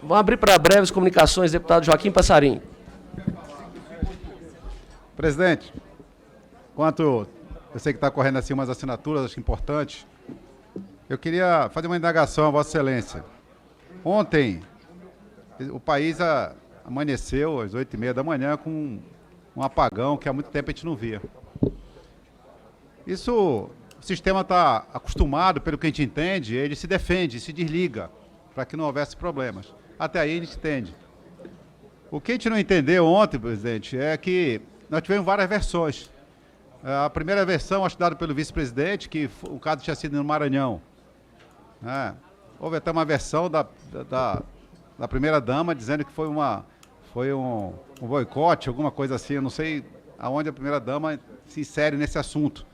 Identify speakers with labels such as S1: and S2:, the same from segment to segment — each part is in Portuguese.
S1: Vamos abrir para breves comunicações, deputado Joaquim Passarinho.
S2: Presidente, enquanto eu sei que está correndo assim umas assinaturas, acho importantes, eu queria fazer uma indagação a Vossa Excelência. Ontem, o país amanheceu às 8h30 da manhã com um apagão que há muito tempo a gente não via. Isso, o sistema está acostumado, pelo que a gente entende, ele se defende, se desliga, para que não houvesse problemas. Até aí a gente entende. O que a gente não entendeu ontem, presidente, é que nós tivemos várias versões. A primeira versão, acho dada pelo vice-presidente, que o caso tinha sido no Maranhão. Houve até uma versão da primeira-dama dizendo que foi um boicote, alguma coisa assim. Eu não sei aonde a primeira-dama se insere nesse assunto.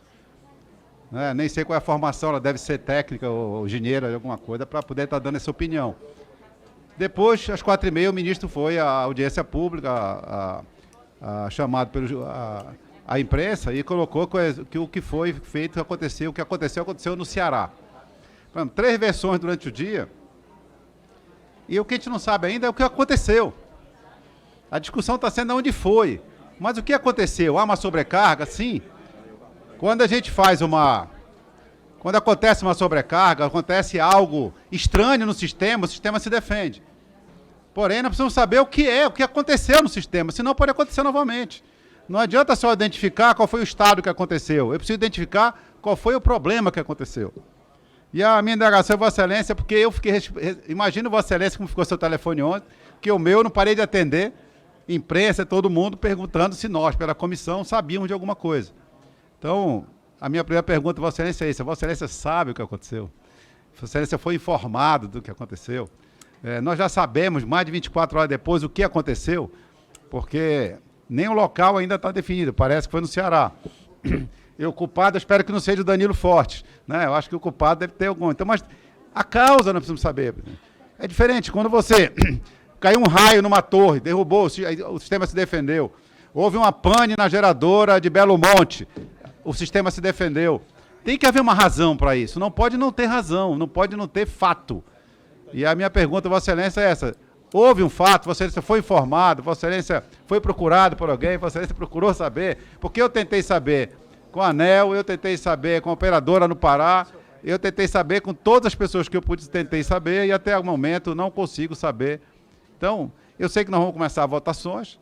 S2: Nem sei qual é a formação, ela deve ser técnica ou engenheira, alguma coisa, para poder estar dando essa opinião. Depois, às 4h30, o ministro foi à audiência pública, chamado a imprensa, e colocou que o que foi feito aconteceu, o que aconteceu no Ceará. 3 versões durante o dia, e o que a gente não sabe ainda é o que aconteceu. A discussão está sendo onde foi, mas o que aconteceu? Há uma sobrecarga? Sim. Quando a gente quando acontece uma sobrecarga, acontece algo estranho no sistema, o sistema se defende. Porém, nós precisamos saber o que aconteceu no sistema, senão pode acontecer novamente. Não adianta só identificar qual foi o estado que aconteceu, eu preciso identificar qual foi o problema que aconteceu. E a minha indagação é Vossa Excelência, porque eu fiquei... Imagina Vossa Excelência como ficou seu telefone ontem, que o meu eu não parei de atender, imprensa, todo mundo perguntando se nós, pela comissão, sabíamos de alguma coisa. Então, a minha primeira pergunta, Vossa Excelência, é isso. Vossa Excelência sabe o que aconteceu? Vossa Excelência foi informado do que aconteceu? Nós já sabemos, mais de 24 horas depois, o que aconteceu, porque nem o local ainda está definido, parece que foi no Ceará. E o culpado, eu espero que não seja o Danilo Fortes, né? Eu acho que o culpado deve ter algum. Então, mas a causa nós precisamos saber. É diferente, quando você caiu um raio numa torre, derrubou, o sistema se defendeu. Houve uma pane na geradora de Belo Monte, o sistema se defendeu. Tem que haver uma razão para isso, não pode não ter razão, não pode não ter fato. E a minha pergunta, Vossa Excelência, é essa. Houve um fato, Vossa Excelência foi informado, Vossa Excelência foi procurado por alguém, Vossa Excelência procurou saber, porque eu tentei saber com a ANEEL, eu tentei saber com a operadora no Pará, eu tentei saber com todas as pessoas que eu tentei saber e até o momento não consigo saber. Então, eu sei que nós vamos começar votações,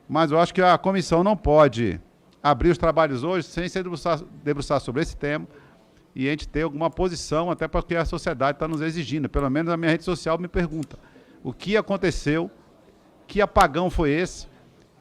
S2: mas eu acho que a comissão não pode abrir os trabalhos hoje sem se debruçar sobre esse tema e a gente ter alguma posição, até porque a sociedade está nos exigindo. Pelo menos a minha rede social me pergunta o que aconteceu, que apagão foi esse,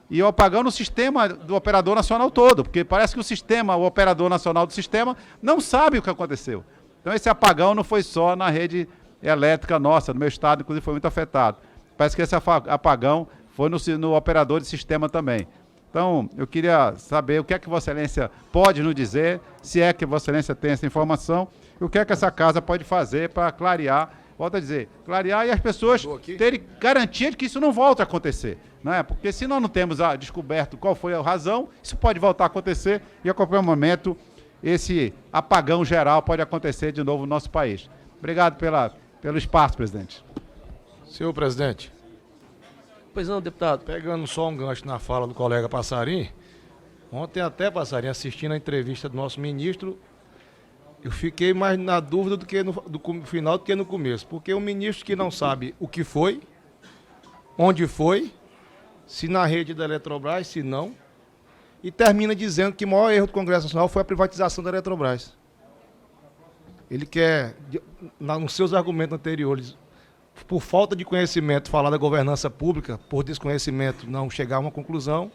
S2: e o apagão no sistema do operador nacional todo, porque parece que o operador nacional do sistema não sabe o que aconteceu. Então esse apagão não foi só na rede elétrica nossa, no meu estado, inclusive foi muito afetado. Parece que esse apagão foi no operador de sistema também. Então, eu queria saber o que é que Vossa Excelência pode nos dizer, se é que Vossa Excelência tem essa informação, e o que é que essa casa pode fazer para clarear, volto a dizer, clarear e as pessoas terem garantia de que isso não volte a acontecer. Né? Porque se nós não temos descoberto qual foi a razão, isso pode voltar a acontecer e a qualquer momento esse apagão geral pode acontecer de novo no nosso país. Obrigado pelo espaço, presidente.
S3: Senhor presidente.
S1: Pois não, deputado.
S3: Pegando só um gancho na fala do colega Passarinho, ontem até, Passarinho, assistindo a entrevista do nosso ministro, eu fiquei mais na dúvida do que no final do que no começo, porque o ministro que não sabe o que foi, onde foi, se na rede da Eletrobras, se não, e termina dizendo que o maior erro do Congresso Nacional foi a privatização da Eletrobras. Ele quer, nos seus argumentos anteriores, por falta de conhecimento, falar da governança pública, por desconhecimento, não chegar a uma conclusão,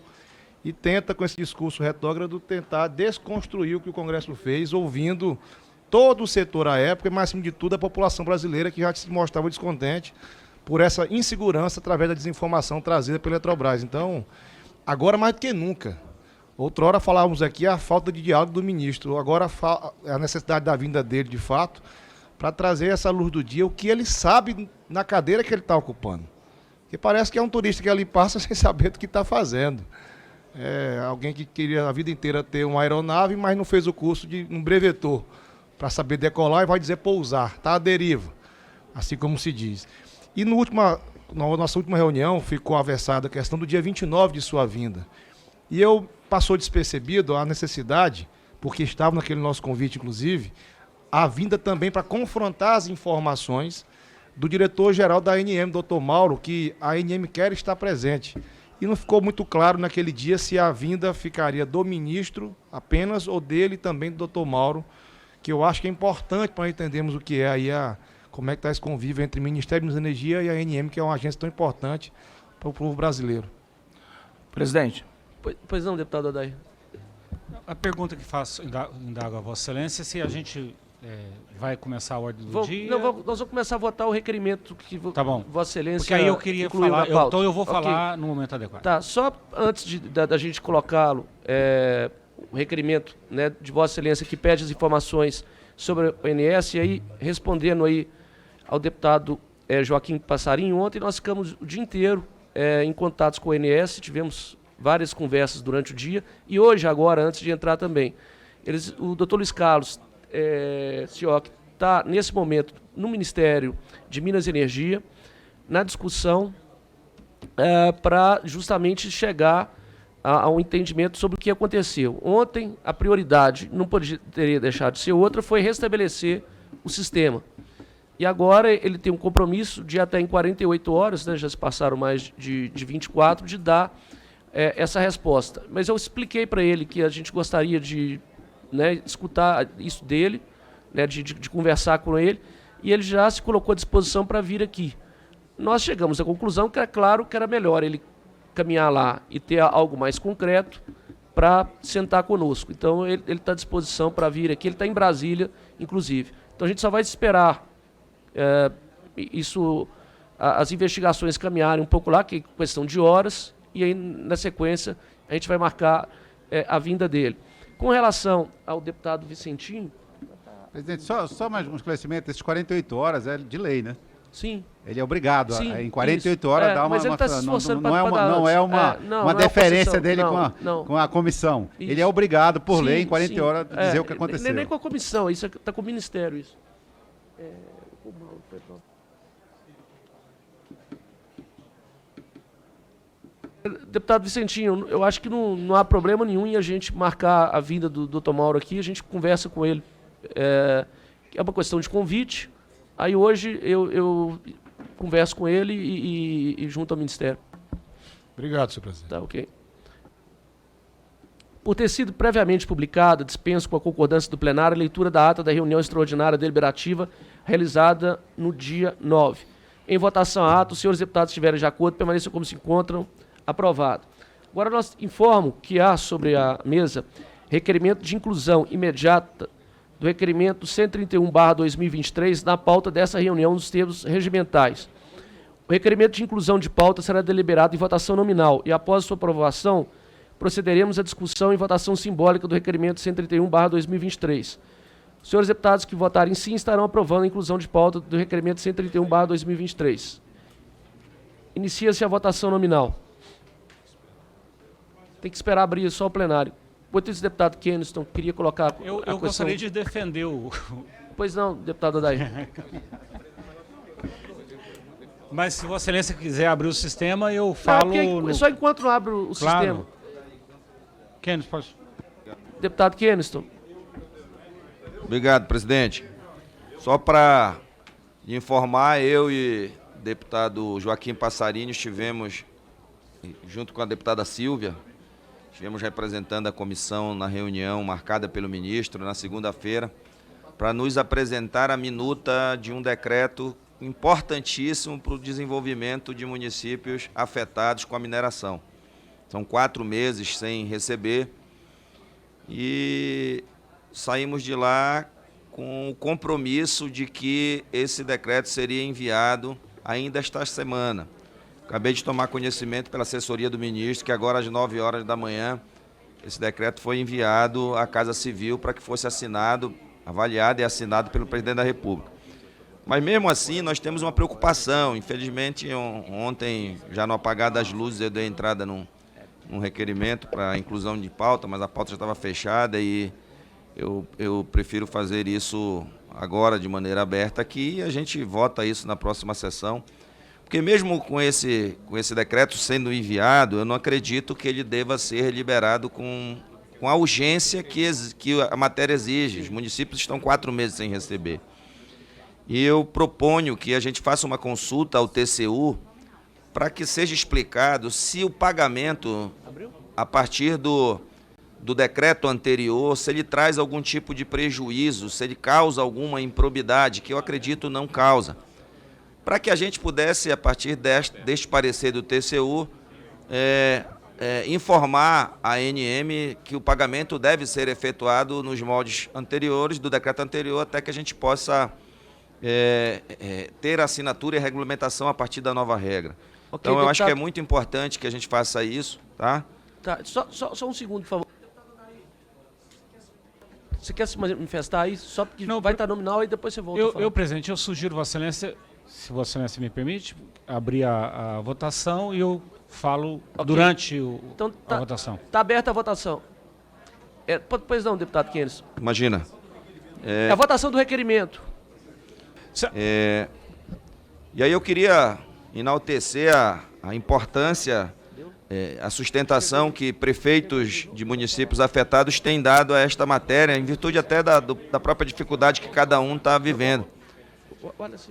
S3: e tenta, com esse discurso retrógrado, tentar desconstruir o que o Congresso fez, ouvindo todo o setor à época, mas, acima de tudo, a população brasileira, que já se mostrava descontente por essa insegurança através da desinformação trazida pela Eletrobras. Então, agora mais do que nunca, outrora falávamos aqui a falta de diálogo do ministro, agora a necessidade da vinda dele, de fato, para trazer essa luz do dia, o que ele sabe na cadeira que ele está ocupando. Porque parece que é um turista que ali passa sem saber do que está fazendo. Alguém que queria a vida inteira ter uma aeronave, mas não fez o curso de um brevetor para saber decolar e vai dizer pousar, está à deriva, assim como se diz. E no última na nossa última reunião, ficou aversada a questão do dia 29 de sua vinda. E eu passou despercebido a necessidade, porque estava naquele nosso convite, inclusive, a vinda também para confrontar as informações do diretor-geral da ANM, Dr. Mauro, que a ANM quer estar presente. E não ficou muito claro naquele dia se a vinda ficaria do ministro apenas ou dele também, do Dr. Mauro, que eu acho que é importante para entendermos o que é aí como é que está esse convívio entre o Ministério da Energia e a ANM, que é uma agência tão importante para o povo brasileiro.
S4: Presidente.
S1: Pois não, deputado Adair.
S5: A pergunta que faço, indago a Vossa Excelência, se a gente vai começar a ordem do dia...
S1: Nós vamos começar a votar o requerimento que
S5: Tá bom.
S1: Vossa Excelência
S5: Porque aí eu queria
S1: incluiu
S5: falar,
S1: na pauta.
S5: então eu vou
S1: Ok.
S5: falar no momento adequado.
S1: Tá, só antes da gente colocá-lo, o requerimento, né, de Vossa Excelência que pede as informações sobre o ONS, e aí respondendo aí ao deputado Joaquim Passarinho, ontem nós ficamos o dia inteiro em contatos com o ONS, tivemos várias conversas durante o dia, e hoje, agora, antes de entrar também, o doutor Luiz Carlos Cioc está, nesse momento, no Ministério de Minas e Energia, na discussão para justamente chegar a um entendimento sobre o que aconteceu. Ontem, a prioridade, não poderia deixar de ser outra, foi restabelecer o sistema. E agora ele tem um compromisso de até em 48 horas, né, já se passaram mais de 24, de dar essa resposta. Mas eu expliquei para ele que a gente gostaria de, né, escutar isso dele, né, de conversar com ele, e ele já se colocou à disposição para vir aqui. Nós chegamos à conclusão que era claro que era melhor ele caminhar lá e ter algo mais concreto para sentar conosco. Então ele está à disposição para vir aqui, ele está em Brasília, inclusive. Então a gente só vai esperar as investigações caminharem um pouco lá, que é questão de horas, e aí na sequência a gente vai marcar a vinda dele. Com relação ao deputado Vicentinho...
S2: Presidente, só mais um esclarecimento, esses 48 horas é de lei, né?
S1: Sim.
S2: Ele é obrigado
S1: Sim,
S2: em 48
S1: isso.
S2: horas dar uma...
S1: Mas ele está se esforçando
S2: não,
S1: para dar
S2: não é
S1: antes.
S2: uma
S1: Não é
S2: deferência
S1: oposição.
S2: dele
S1: Não.
S2: com a comissão.
S1: Isso.
S2: Ele é obrigado, por lei, em
S1: Sim,
S2: 40
S1: sim.
S2: horas, dizer o que aconteceu.
S1: Nem com a comissão, isso está com o Ministério, isso. Deputado Vicentinho, eu acho que não há problema nenhum em a gente marcar a vinda do Dr. Mauro aqui, a gente conversa com ele. É uma questão de convite, aí hoje eu converso com ele e junto ao Ministério.
S3: Obrigado, senhor presidente.
S1: Tá, ok. Por ter sido previamente publicada, dispenso com a concordância do plenário a leitura da ata da reunião extraordinária deliberativa realizada no dia 9. Em votação a ata, os senhores deputados estiverem de acordo, permaneçam como se encontram. Aprovado. Agora nós informo que há sobre a mesa requerimento de inclusão imediata do requerimento 131/2023 na pauta dessa reunião nos termos regimentais. O requerimento de inclusão de pauta será deliberado em votação nominal e, após sua aprovação, procederemos à discussão em votação simbólica do requerimento 131/2023. Os senhores deputados que votarem sim estarão aprovando a inclusão de pauta do requerimento 131/2023. Inicia-se a votação nominal. Tem que esperar abrir só o plenário. Enquanto isso, deputado Keniston, queria colocar a
S5: Eu
S1: questão...
S5: gostaria de defender o...
S1: Pois não, deputado Adair.
S5: Mas se Vossa Excelência quiser abrir o sistema, eu
S1: Não,
S5: falo...
S1: porque só enquanto não abre o
S5: Claro.
S1: sistema.
S5: Kenneth, pode...
S1: Deputado Keniston.
S6: Obrigado, presidente. Só para informar, eu e o deputado Joaquim Passarinho estivemos, junto com a deputada Silvia, estivemos representando a comissão na reunião marcada pelo ministro na segunda-feira, para nos apresentar a minuta de um decreto importantíssimo para o desenvolvimento de municípios afetados com a mineração. São 4 meses sem receber e saímos de lá com o compromisso de que esse decreto seria enviado ainda esta semana. Acabei de tomar conhecimento pela assessoria do ministro que agora às 9 horas da manhã esse decreto foi enviado à Casa Civil para que fosse assinado, avaliado e assinado pelo presidente da República. Mas mesmo assim nós temos uma preocupação. Infelizmente ontem, já no apagar das luzes, eu dei entrada num requerimento para a inclusão de pauta, mas a pauta já estava fechada e eu prefiro fazer isso agora de maneira aberta aqui e a gente vota isso na próxima sessão. Porque mesmo com esse decreto sendo enviado, eu não acredito que ele deva ser liberado com a urgência que a matéria exige. Os municípios estão 4 meses sem receber. E eu proponho que a gente faça uma consulta ao TCU para que seja explicado se o pagamento, a partir do decreto anterior, se ele traz algum tipo de prejuízo, se ele causa alguma improbidade, que eu acredito não causa. Para que a gente pudesse, a partir deste parecer do TCU, informar a ANM que o pagamento deve ser efetuado nos moldes anteriores, do decreto anterior, até que a gente possa ter assinatura e regulamentação a partir da nova regra.
S1: Ok,
S6: então, eu acho que é
S1: deputado.
S6: muito importante que a gente faça isso, tá?
S1: Tá, só um segundo, por favor. Você quer se manifestar aí? Só porque
S5: Não,
S1: vai estar nominal e depois você volta a falar.
S5: Presidente, eu sugiro, Vossa Excelência, se Vossa Excelência me permite, abrir a votação e eu falo
S1: Ok.
S5: durante
S1: Então,
S5: a votação.
S1: Está aberta a votação. Pois não, deputado Keynes.
S6: Imagina.
S1: É a votação do requerimento.
S6: E aí eu queria enaltecer a importância, a sustentação que prefeitos de municípios afetados têm dado a esta matéria, em virtude até da própria dificuldade que cada um está vivendo.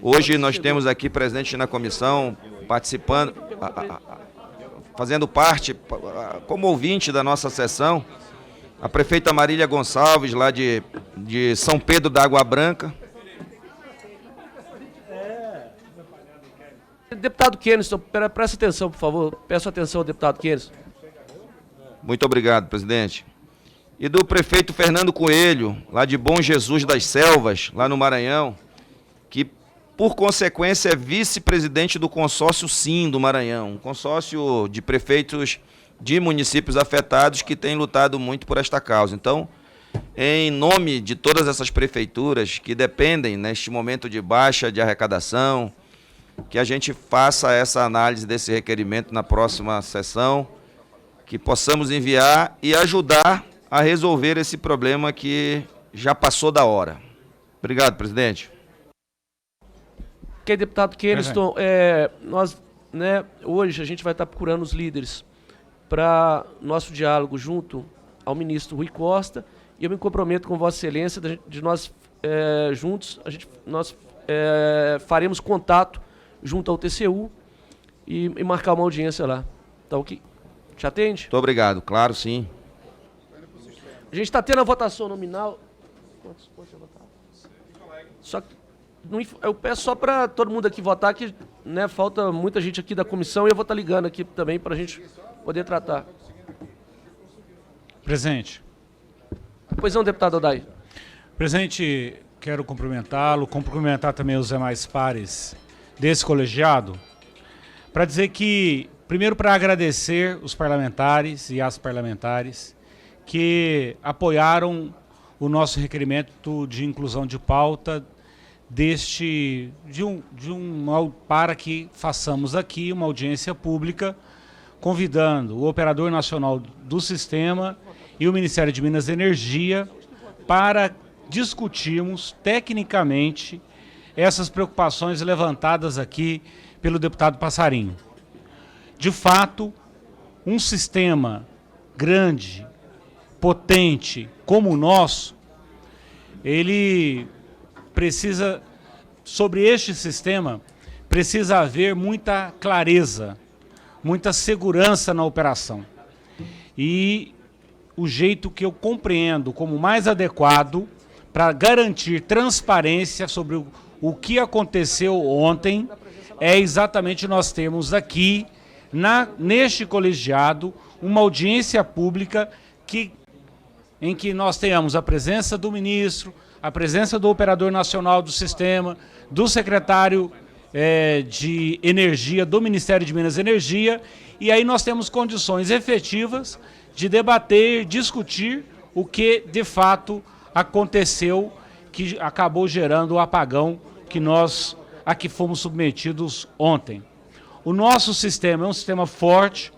S6: Hoje nós temos aqui presente na comissão, participando, fazendo parte, como ouvinte da nossa sessão, a prefeita Marília Gonçalves, lá de São Pedro da Água Branca.
S1: Deputado Keynes, presta atenção, por favor. Peço atenção ao deputado Keynes.
S6: Muito obrigado, presidente. E do prefeito Fernando Coelho, lá de Bom Jesus das Selvas, lá no Maranhão, que, por consequência, é vice-presidente do consórcio SIM do Maranhão, um consórcio de prefeitos de municípios afetados que tem lutado muito por esta causa. Então, em nome de todas essas prefeituras que dependem, neste momento de baixa de arrecadação, que a gente faça essa análise desse requerimento na próxima sessão, que possamos enviar e ajudar a resolver esse problema que já passou da hora. Obrigado, presidente.
S1: Ok, deputado Keynes, nós, hoje a gente vai estar procurando os líderes para nosso diálogo junto ao ministro Rui Costa, e eu me comprometo com Vossa Excelência de nós juntos, nós faremos contato junto ao TCU e marcar uma audiência lá. Tá ok? Te atende?
S6: Muito obrigado, claro, sim.
S1: A gente está tendo a votação nominal. Quantos pontos votar? Só que eu peço só para todo mundo aqui votar, que falta muita gente aqui da comissão, e eu vou estar ligando aqui também para a gente poder tratar.
S5: Presidente.
S1: Pois não, deputado Odair.
S5: Presidente, quero cumprimentá-lo, cumprimentar também os demais pares desse colegiado, para dizer que, primeiro, para agradecer os parlamentares e as parlamentares que apoiaram o nosso requerimento de inclusão de pauta para que façamos aqui uma audiência pública, convidando o Operador Nacional do Sistema e o Ministério de Minas e Energia para discutirmos tecnicamente essas preocupações levantadas aqui pelo deputado Passarinho. De fato, um sistema grande, potente como o nosso, ele precisa, sobre este sistema, precisa haver muita clareza, muita segurança na operação. E o jeito que eu compreendo como mais adequado para garantir transparência sobre o que aconteceu ontem é exatamente nós temos aqui, neste colegiado, uma audiência pública em que nós tenhamos a presença do ministro, a presença do Operador Nacional do Sistema, do secretário de Energia do Ministério de Minas e Energia, e aí nós temos condições efetivas de debater, discutir o que de fato aconteceu, que acabou gerando o apagão que nós aqui fomos submetidos ontem. O nosso sistema é um sistema forte,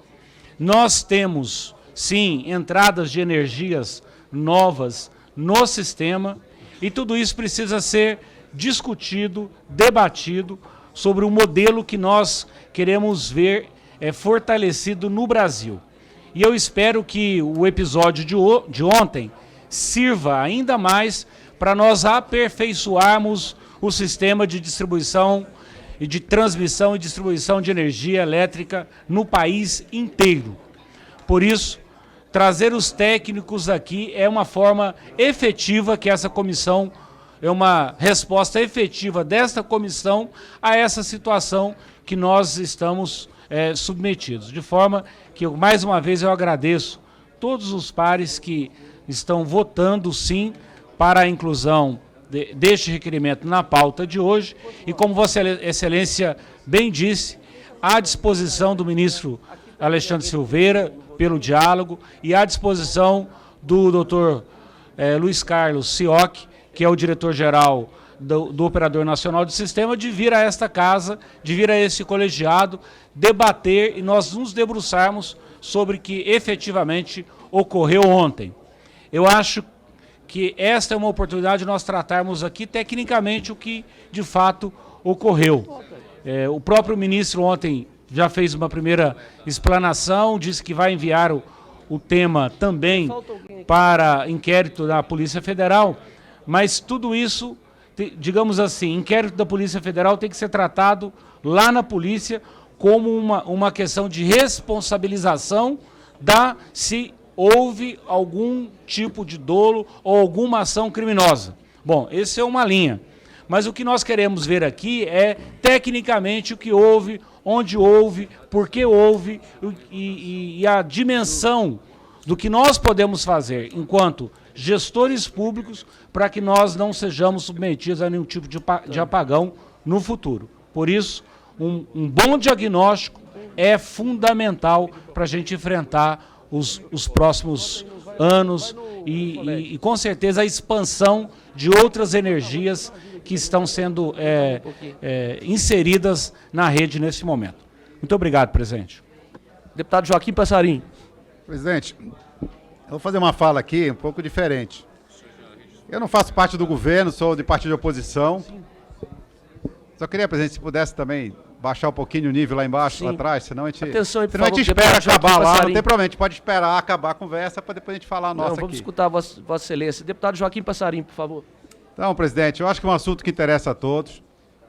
S5: nós temos, sim, entradas de energias novas no sistema, e tudo isso precisa ser discutido, debatido, sobre o modelo que nós queremos ver fortalecido no Brasil. E eu espero que o episódio de ontem sirva ainda mais para nós aperfeiçoarmos o sistema de distribuição e de transmissão e distribuição de energia elétrica no país inteiro. Por isso, trazer os técnicos aqui é uma forma efetiva que essa comissão, é uma resposta efetiva desta comissão a essa situação que nós estamos submetidos. De forma que, mais uma vez, eu agradeço todos os pares que estão votando, sim, para a inclusão deste requerimento na pauta de hoje. E como Vossa Excelência bem disse, à disposição do ministro Alexandre Silveira, pelo diálogo, e à disposição do doutor Luiz Carlos Sioc, que é o diretor-geral do Operador Nacional de Sistema, de vir a esta casa, de vir a esse colegiado, debater e nós nos debruçarmos sobre o que efetivamente ocorreu ontem. Eu acho que esta é uma oportunidade de nós tratarmos aqui tecnicamente o que de fato ocorreu. O próprio ministro ontem já fez uma primeira explanação, disse que vai enviar o tema também para inquérito da Polícia Federal, mas tudo isso, digamos assim, inquérito da Polícia Federal tem que ser tratado lá na polícia como uma questão de responsabilização se houve algum tipo de dolo ou alguma ação criminosa. Bom, essa é uma linha. Mas o que nós queremos ver aqui é, tecnicamente, o que houve, onde houve, por que houve e a dimensão do que nós podemos fazer enquanto gestores públicos para que nós não sejamos submetidos a nenhum tipo de apagão no futuro. Por isso, um bom diagnóstico é fundamental para a gente enfrentar os próximos anos e, com certeza, a expansão de outras energias que estão sendo inseridas na rede nesse momento. Muito obrigado, presidente.
S1: Deputado Joaquim Passarim.
S2: Presidente, eu vou fazer uma fala aqui um pouco diferente. Eu não faço parte do governo, sou de partido de oposição. Só queria, presidente, se pudesse também baixar um pouquinho o nível lá embaixo, lá atrás, senão a gente,
S1: atenção aí, por
S2: senão a gente
S1: favor,
S2: espera
S1: deputado
S2: acabar
S1: Joaquim
S2: lá,
S1: Passarim.
S2: não tem problema, a gente pode esperar acabar a conversa para depois a gente falar a nossa
S1: Não, vamos
S2: aqui.
S1: escutar Vossa Excelência. Deputado Joaquim Passarim, por favor.
S2: Então, presidente, eu acho que é um assunto que interessa a todos.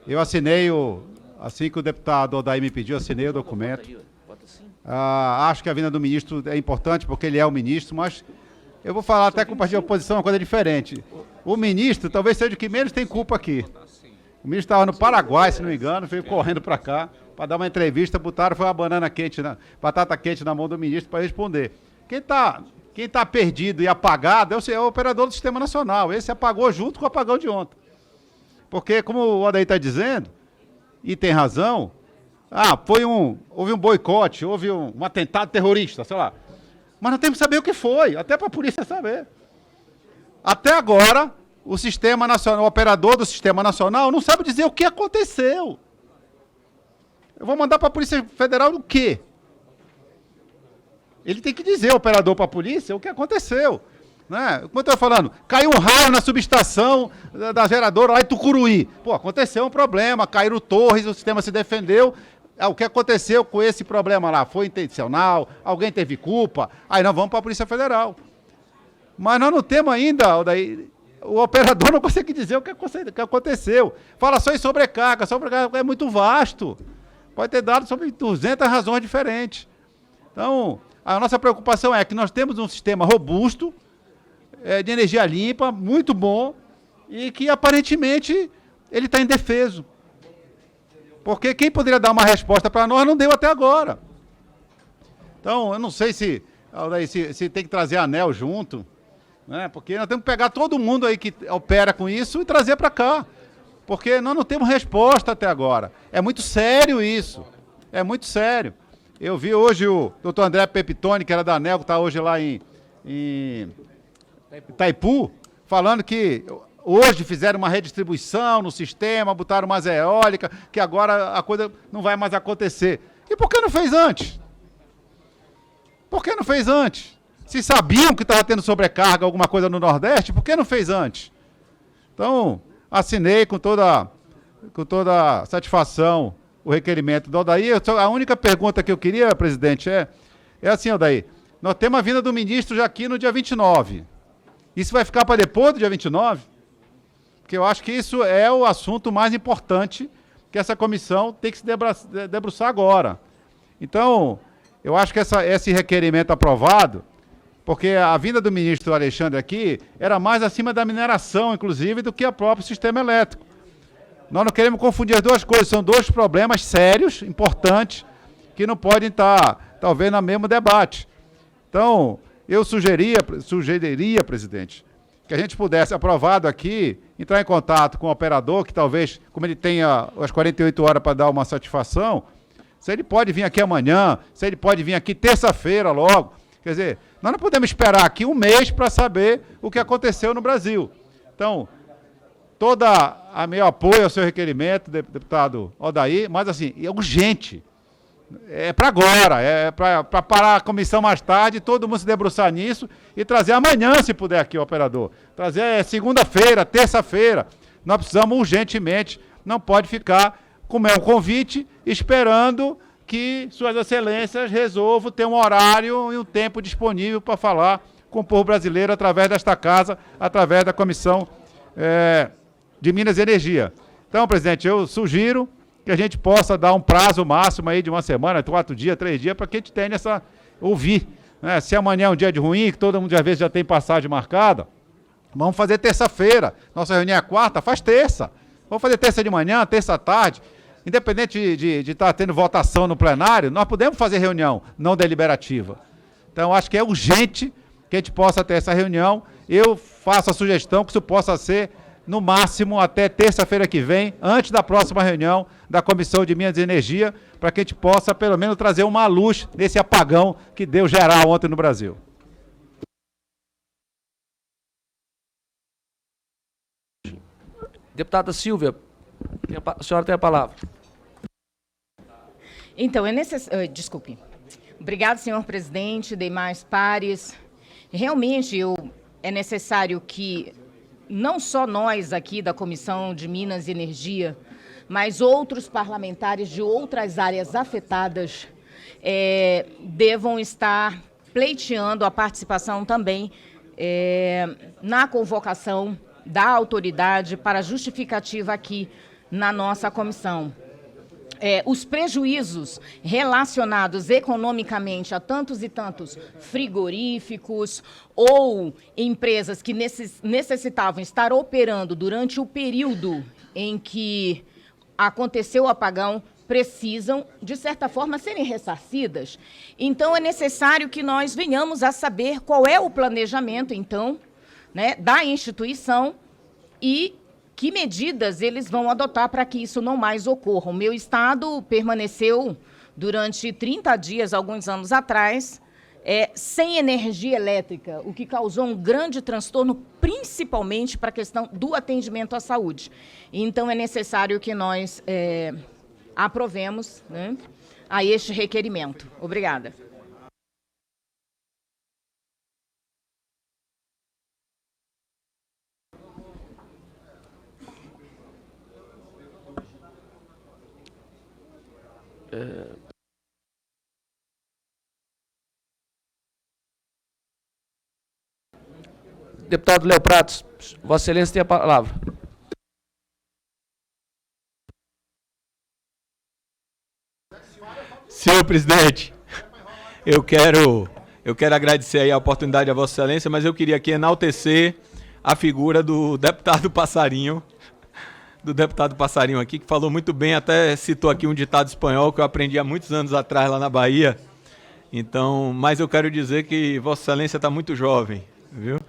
S2: Eu assinei, assim que o deputado Odair me pediu, assinei o documento. Acho que a vinda do ministro é importante, porque ele é o ministro, mas eu vou falar até com o partido de oposição uma coisa diferente. O ministro talvez seja o que menos tem culpa aqui. O ministro estava no Paraguai, se não me engano, veio correndo para cá para dar uma entrevista, botaram, foi uma banana quente, batata quente na mão do ministro para responder. Quem tá perdido e apagado é o operador do Sistema Nacional. Esse apagou junto com o apagão de ontem. Porque, como o Odair está dizendo, e tem razão, houve um boicote, houve um atentado terrorista, sei lá. Mas nós temos que saber o que foi, até para a polícia saber. Até agora, o Sistema Nacional, o operador do Sistema Nacional não sabe dizer o que aconteceu. Eu vou mandar para a Polícia Federal o quê? Ele tem que dizer, o operador, para a polícia, o que aconteceu. Né? Como eu estou falando, caiu um raio na subestação da geradora lá em Tucuruí. Pô, aconteceu um problema, caíram torres, o sistema se defendeu. O que aconteceu com esse problema lá? Foi intencional? Alguém teve culpa? Aí nós vamos para a Polícia Federal. Mas nós não temos ainda, o operador não consegue dizer o que aconteceu. Fala só em sobrecarga é muito vasto. Pode ter dado sobre 200 razões diferentes. Então, a nossa preocupação é que nós temos um sistema robusto, de energia limpa, muito bom, e que aparentemente ele está indefeso. Porque quem poderia dar uma resposta para nós não deu até agora. Então, eu não sei se tem que trazer a ANEEL junto, né? Porque nós temos que pegar todo mundo aí que opera com isso e trazer para cá. Porque nós não temos resposta até agora. É muito sério isso. É muito sério. Eu vi hoje o doutor André Pepitone, que era da ANEEL, que está hoje lá em Itaipu, falando que hoje fizeram uma redistribuição no sistema, botaram umas eólicas, que agora a coisa não vai mais acontecer. E por que não fez antes? Por que não fez antes? Se sabiam que estava tendo sobrecarga, alguma coisa no Nordeste, por que não fez antes? Então, assinei com toda com toda a satisfação o requerimento do Aldair. A única pergunta que eu queria, presidente, é assim, Aldair, nós temos a vinda do ministro já aqui no dia 29. Isso vai ficar para depois do dia 29? Porque eu acho que isso é o assunto mais importante que essa comissão tem que se debruçar agora. Então, eu acho que esse requerimento aprovado, porque a vinda do ministro Alexandre aqui era mais acima da mineração, inclusive, do que o próprio sistema elétrico. Nós não queremos confundir as duas coisas, são dois problemas sérios, importantes, que não podem estar, talvez, no mesmo debate. Então, eu sugeriria, presidente, que a gente pudesse, aprovado aqui, entrar em contato com o operador, que talvez, como ele tenha as 48 horas para dar uma satisfação, se ele pode vir aqui amanhã, se ele pode vir aqui terça-feira logo. Quer dizer, nós não podemos esperar aqui um mês para saber o que aconteceu no Brasil. Então, toda a meu apoio ao seu requerimento, deputado Aldair, mas assim, é urgente. É para agora, é para parar a comissão mais tarde, todo mundo se debruçar nisso e trazer amanhã, se puder, aqui o operador. Trazer segunda-feira, terça-feira. Nós precisamos urgentemente, não pode ficar, como é um convite, esperando que Suas Excelências resolvam ter um horário e um tempo disponível para falar com o povo brasileiro através desta casa, através da Comissão de Minas e Energia. Então, presidente, eu sugiro que a gente possa dar um prazo máximo aí de uma semana, 4 dias, 3 dias, para que a gente tenha ouvir. Né? Se amanhã é um dia de ruim, que todo mundo às vezes já tem passagem marcada, vamos fazer terça-feira. Nossa reunião é quarta, faz terça. Vamos fazer terça de manhã, terça à tarde. Independente de estar tendo votação no plenário, nós podemos fazer reunião não deliberativa. Então, acho que é urgente que a gente possa ter essa reunião. Eu faço a sugestão que isso possa ser, no máximo, até terça-feira que vem, antes da próxima reunião da Comissão de Minas e Energia, para que a gente possa, pelo menos, trazer uma luz nesse apagão que deu geral ontem no Brasil.
S1: Deputada Silvia, a senhora tem a palavra.
S7: Então, desculpe. Obrigado, senhor presidente, demais pares. Realmente, é necessário que não só nós aqui da Comissão de Minas e Energia, mas outros parlamentares de outras áreas afetadas devam estar pleiteando a participação também na convocação da autoridade para justificativa aqui na nossa comissão. Os prejuízos relacionados economicamente a tantos e tantos frigoríficos ou empresas que necessitavam estar operando durante o período em que aconteceu o apagão precisam, de certa forma, serem ressarcidas. Então, é necessário que nós venhamos a saber qual é o planejamento, então, né, da instituição e que medidas eles vão adotar para que isso não mais ocorra. O meu estado permaneceu durante 30 dias, alguns anos atrás, sem energia elétrica, o que causou um grande transtorno, principalmente para a questão do atendimento à saúde. Então, é necessário que nós aprovemos, né, a este requerimento. Obrigada.
S1: Deputado Léo Pratos, Vossa Excelência tem a palavra.
S8: Senhor presidente, eu quero agradecer aí a oportunidade a Vossa Excelência, mas eu queria aqui enaltecer a figura do deputado Passarinho, aqui, que falou muito bem, até citou aqui um ditado espanhol que eu aprendi há muitos anos atrás lá na Bahia. Então, mas eu quero dizer que Vossa Excelência está muito jovem, viu?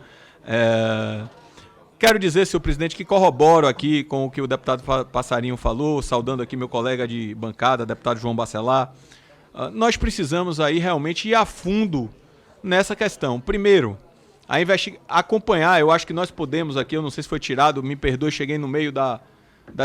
S8: Quero dizer, senhor presidente, que corroboro aqui com o que o deputado Passarinho falou, saudando aqui meu colega de bancada, deputado João Bacelar. Nós precisamos aí realmente ir a fundo nessa questão. Primeiro, acompanhar, eu acho que nós podemos aqui, eu não sei se foi tirado, me perdoe, cheguei no meio da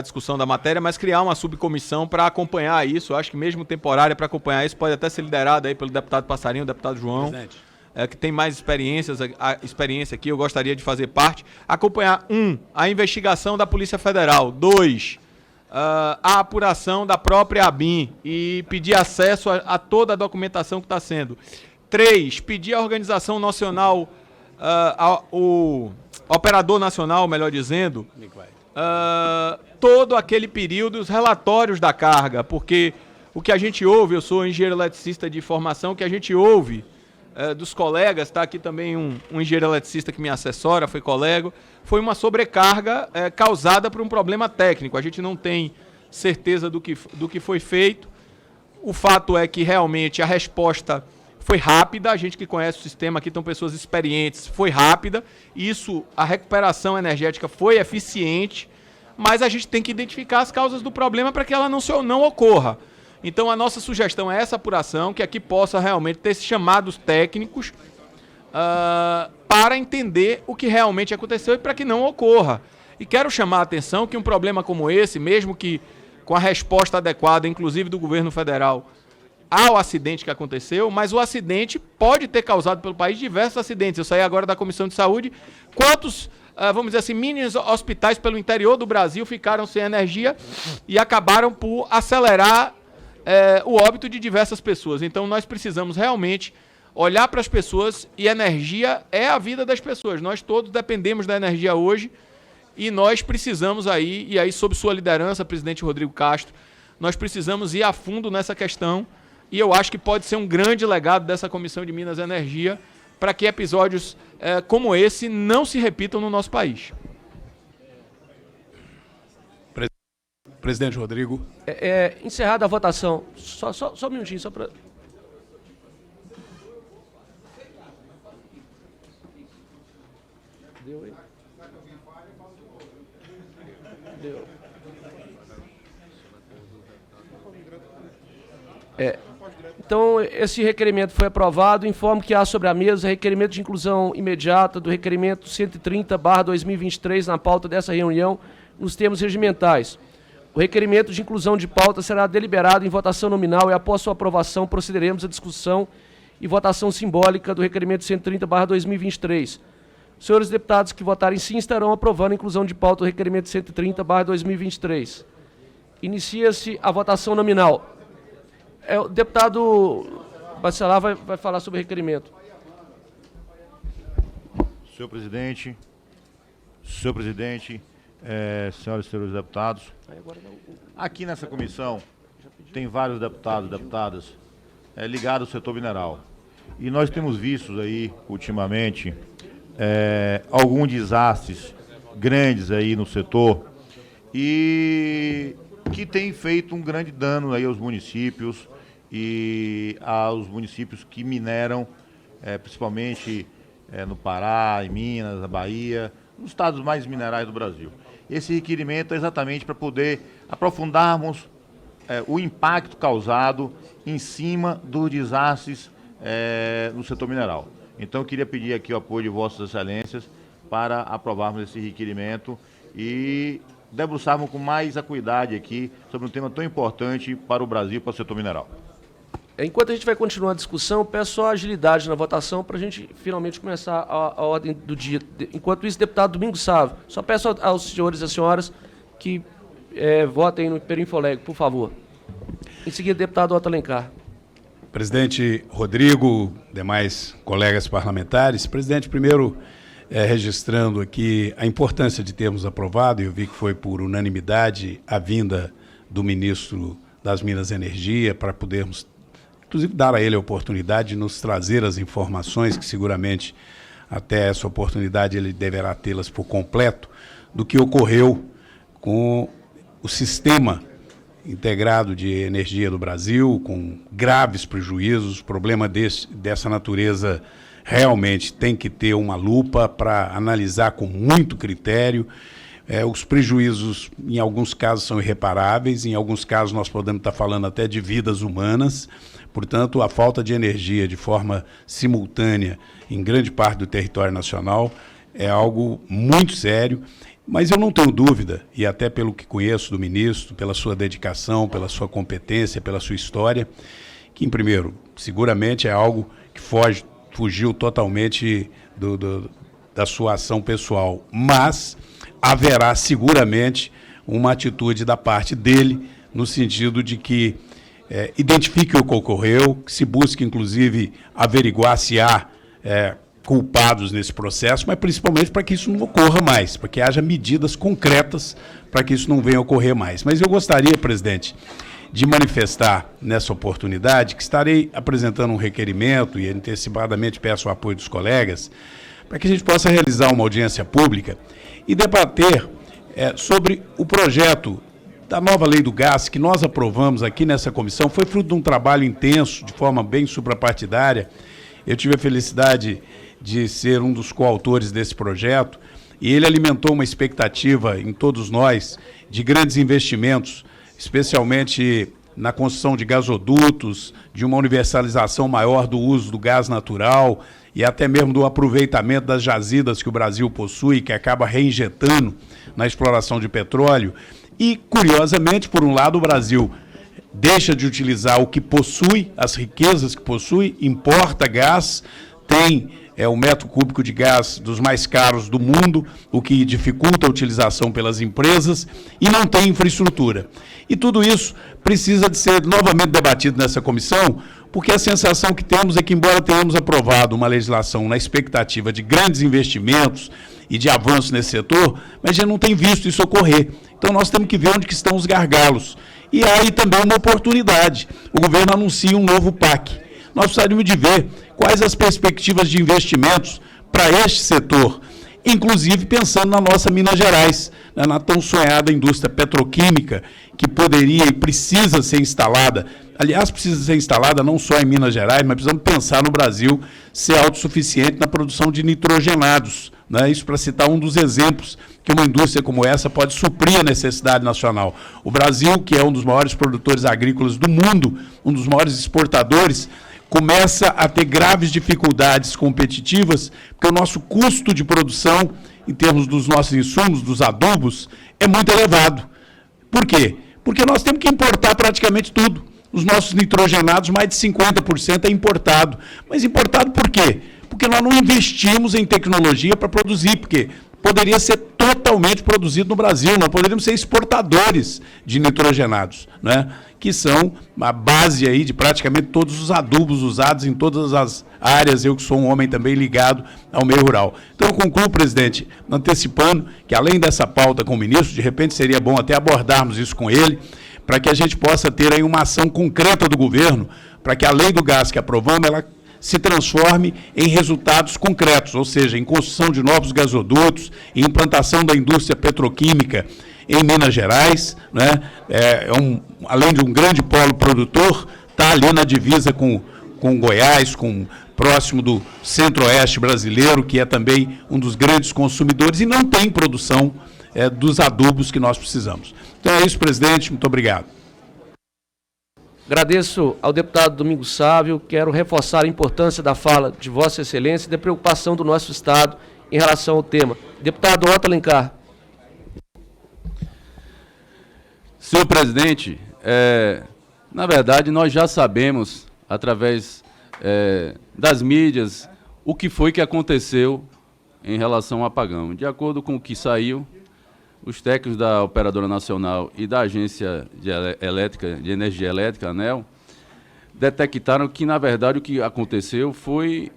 S8: discussão da matéria, mas criar uma subcomissão para acompanhar isso. Eu acho que mesmo temporária para acompanhar isso pode até ser liderada aí pelo deputado Passarinho, deputado João. Presidente. Que tem mais experiência aqui, eu gostaria de fazer parte. Acompanhar, a investigação da Polícia Federal. 2, a apuração da própria ABIN e pedir acesso a toda a documentação que está sendo. 3, pedir à Organização Nacional, o Operador Nacional, melhor dizendo, todo aquele período, os relatórios da carga, porque o que a gente ouve, eu sou engenheiro eletricista de formação, o que a gente ouve dos colegas, está aqui também um engenheiro eletricista que me assessora, foi colega, foi uma sobrecarga causada por um problema técnico. A gente não tem certeza do que foi feito. O fato é que realmente a resposta foi rápida, a gente que conhece o sistema aqui, estão pessoas experientes, foi rápida, isso, a recuperação energética foi eficiente, mas a gente tem que identificar as causas do problema para que ela não ocorra. Então a nossa sugestão é essa apuração, que aqui possa realmente ter esses chamados técnicos para entender o que realmente aconteceu e para que não ocorra. E quero chamar a atenção que um problema como esse, mesmo que com a resposta adequada, inclusive do governo federal, ao acidente que aconteceu, mas o acidente pode ter causado pelo país diversos acidentes. Eu saí agora da Comissão de Saúde. Quantos, vamos dizer assim, mini hospitais pelo interior do Brasil ficaram sem energia e acabaram por acelerar o óbito de diversas pessoas. Então nós precisamos realmente olhar para as pessoas, e energia é a vida das pessoas. Nós todos dependemos da energia hoje e nós precisamos aí, e aí sob sua liderança, presidente Rodrigo Castro, nós precisamos ir a fundo nessa questão, e eu acho que pode ser um grande legado dessa Comissão de Minas e Energia para que episódios como esse não se repitam no nosso país.
S9: Presidente Rodrigo.
S1: Encerrada a votação. Só um minutinho, só para... Deu aí? Deu. Então, esse requerimento foi aprovado. Informo que há sobre a mesa requerimento de inclusão imediata do requerimento 130/2023 na pauta dessa reunião, nos termos regimentais. O requerimento de inclusão de pauta será deliberado em votação nominal e, após sua aprovação, procederemos à discussão e votação simbólica do requerimento 130/2023. Os senhores deputados que votarem sim estarão aprovando a inclusão de pauta do requerimento 130/2023. Inicia-se a votação nominal. O deputado Bacelar vai falar sobre o requerimento.
S10: Senhor presidente, senhoras e senhores deputados, aqui nessa comissão tem vários deputados e deputadas ligados ao setor mineral. E nós temos visto aí, ultimamente, alguns desastres grandes aí no setor e que tem feito um grande dano aí aos municípios e aos municípios que mineram, principalmente no Pará, em Minas, na Bahia, nos estados mais minerais do Brasil. Esse requerimento é exatamente para poder aprofundarmos o impacto causado em cima dos desastres no setor mineral. Então, eu queria pedir aqui o apoio de Vossas Excelências para aprovarmos esse requerimento e debruçarmos com mais acuidade aqui sobre um tema tão importante para o Brasil e para o setor mineral.
S1: Enquanto a gente vai continuar a discussão, peço só agilidade na votação para a gente finalmente começar a ordem do dia. Enquanto isso, deputado Domingos Sávio, só peço aos senhores e às senhoras que votem no Perinfolego, por favor. Em seguida, deputado Otto Alencar.
S9: Presidente Rodrigo, demais colegas parlamentares. Presidente, primeiro, registrando aqui a importância de termos aprovado, e eu vi que foi por unanimidade a vinda do ministro das Minas e Energia para podermos, inclusive, dar a ele a oportunidade de nos trazer as informações, que seguramente até essa oportunidade ele deverá tê-las por completo, do que ocorreu com o sistema integrado de energia do Brasil, com graves prejuízos. Problema dessa natureza realmente tem que ter uma lupa para analisar com muito critério. Os prejuízos, em alguns casos, são irreparáveis, em alguns casos nós podemos estar falando até de vidas humanas. Portanto, a falta de energia de forma simultânea em grande parte do território nacional é algo muito sério, mas eu não tenho dúvida, e até pelo que conheço do ministro, pela sua dedicação, pela sua competência, pela sua história, que, em primeiro, seguramente é algo que fugiu totalmente da sua ação pessoal, mas haverá seguramente uma atitude da parte dele, no sentido de que identifique o que ocorreu, que se busque, inclusive, averiguar se há culpados nesse processo, mas principalmente para que isso não ocorra mais, para que haja medidas concretas para que isso não venha a ocorrer mais. Mas eu gostaria, presidente, de manifestar nessa oportunidade que estarei apresentando um requerimento e antecipadamente peço o apoio dos colegas para que a gente possa realizar uma audiência pública e debater sobre o projeto da nova lei do gás que nós aprovamos aqui nessa comissão. Foi fruto de um trabalho intenso, de forma bem suprapartidária. Eu tive a felicidade de ser um dos coautores desse projeto e ele alimentou uma expectativa em todos nós de grandes investimentos, especialmente na construção de gasodutos, de uma universalização maior do uso do gás natural e até mesmo do aproveitamento das jazidas que o Brasil possui, que acaba reinjetando na exploração de petróleo. E, curiosamente, por um lado, o Brasil deixa de utilizar o que possui, as riquezas que possui, importa gás, tem o metro cúbico de gás dos mais caros do mundo, o que dificulta a utilização pelas empresas, e não tem infraestrutura. E tudo isso precisa de ser novamente debatido nessa comissão, porque a sensação que temos é que, embora tenhamos aprovado uma legislação na expectativa de grandes investimentos e de avanço nesse setor, mas a gente não tem visto isso ocorrer. Então, nós temos que ver onde que estão os gargalos. E há aí também uma oportunidade. O governo anuncia um novo PAC. Nós precisaríamos de ver quais as perspectivas de investimentos para este setor, inclusive pensando na nossa Minas Gerais, na tão sonhada indústria petroquímica, que poderia e precisa ser instalada. Aliás, precisa ser instalada não só em Minas Gerais, mas precisamos pensar no Brasil ser autossuficiente na produção de nitrogenados. Isso para citar um dos exemplos que uma indústria como essa pode suprir a necessidade nacional. O Brasil, que é um dos maiores produtores agrícolas do mundo, um dos maiores exportadores, começa a ter graves dificuldades competitivas, porque o nosso custo de produção, em termos dos nossos insumos, dos adubos, é muito elevado. Por quê? Porque nós temos que importar praticamente tudo. Os nossos nitrogenados, mais de 50% é importado. Mas importado por quê? Porque nós não investimos em tecnologia para produzir, porque poderia ser totalmente produzido no Brasil, nós poderíamos ser exportadores de nitrogenados, que são a base aí de praticamente todos os adubos usados em todas as áreas, eu que sou um homem também ligado ao meio rural. Então, eu concluo, presidente, antecipando que, além dessa pauta com o ministro, de repente seria bom até abordarmos isso com ele, para que a gente possa ter aí uma ação concreta do governo, para que a lei do gás que aprovamos, ela se transforme em resultados concretos, ou seja, em construção de novos gasodutos, em implantação da indústria petroquímica em Minas Gerais, além de um grande polo produtor, está ali na divisa com Goiás, próximo do centro-oeste brasileiro, que é também um dos grandes consumidores, e não tem produção dos adubos que nós precisamos. Então é isso, presidente, muito obrigado.
S1: Agradeço ao deputado Domingos Sávio, quero reforçar a importância da fala de Vossa Excelência e da preocupação do nosso Estado em relação ao tema. Deputado Otto Alencar.
S11: Senhor presidente, na verdade nós já sabemos, através das mídias, o que foi que aconteceu em relação ao apagão. De acordo com o que saiu, os técnicos da Operadora Nacional e da Agência de Energia Elétrica, ANEEL, detectaram que, na verdade, o que aconteceu foi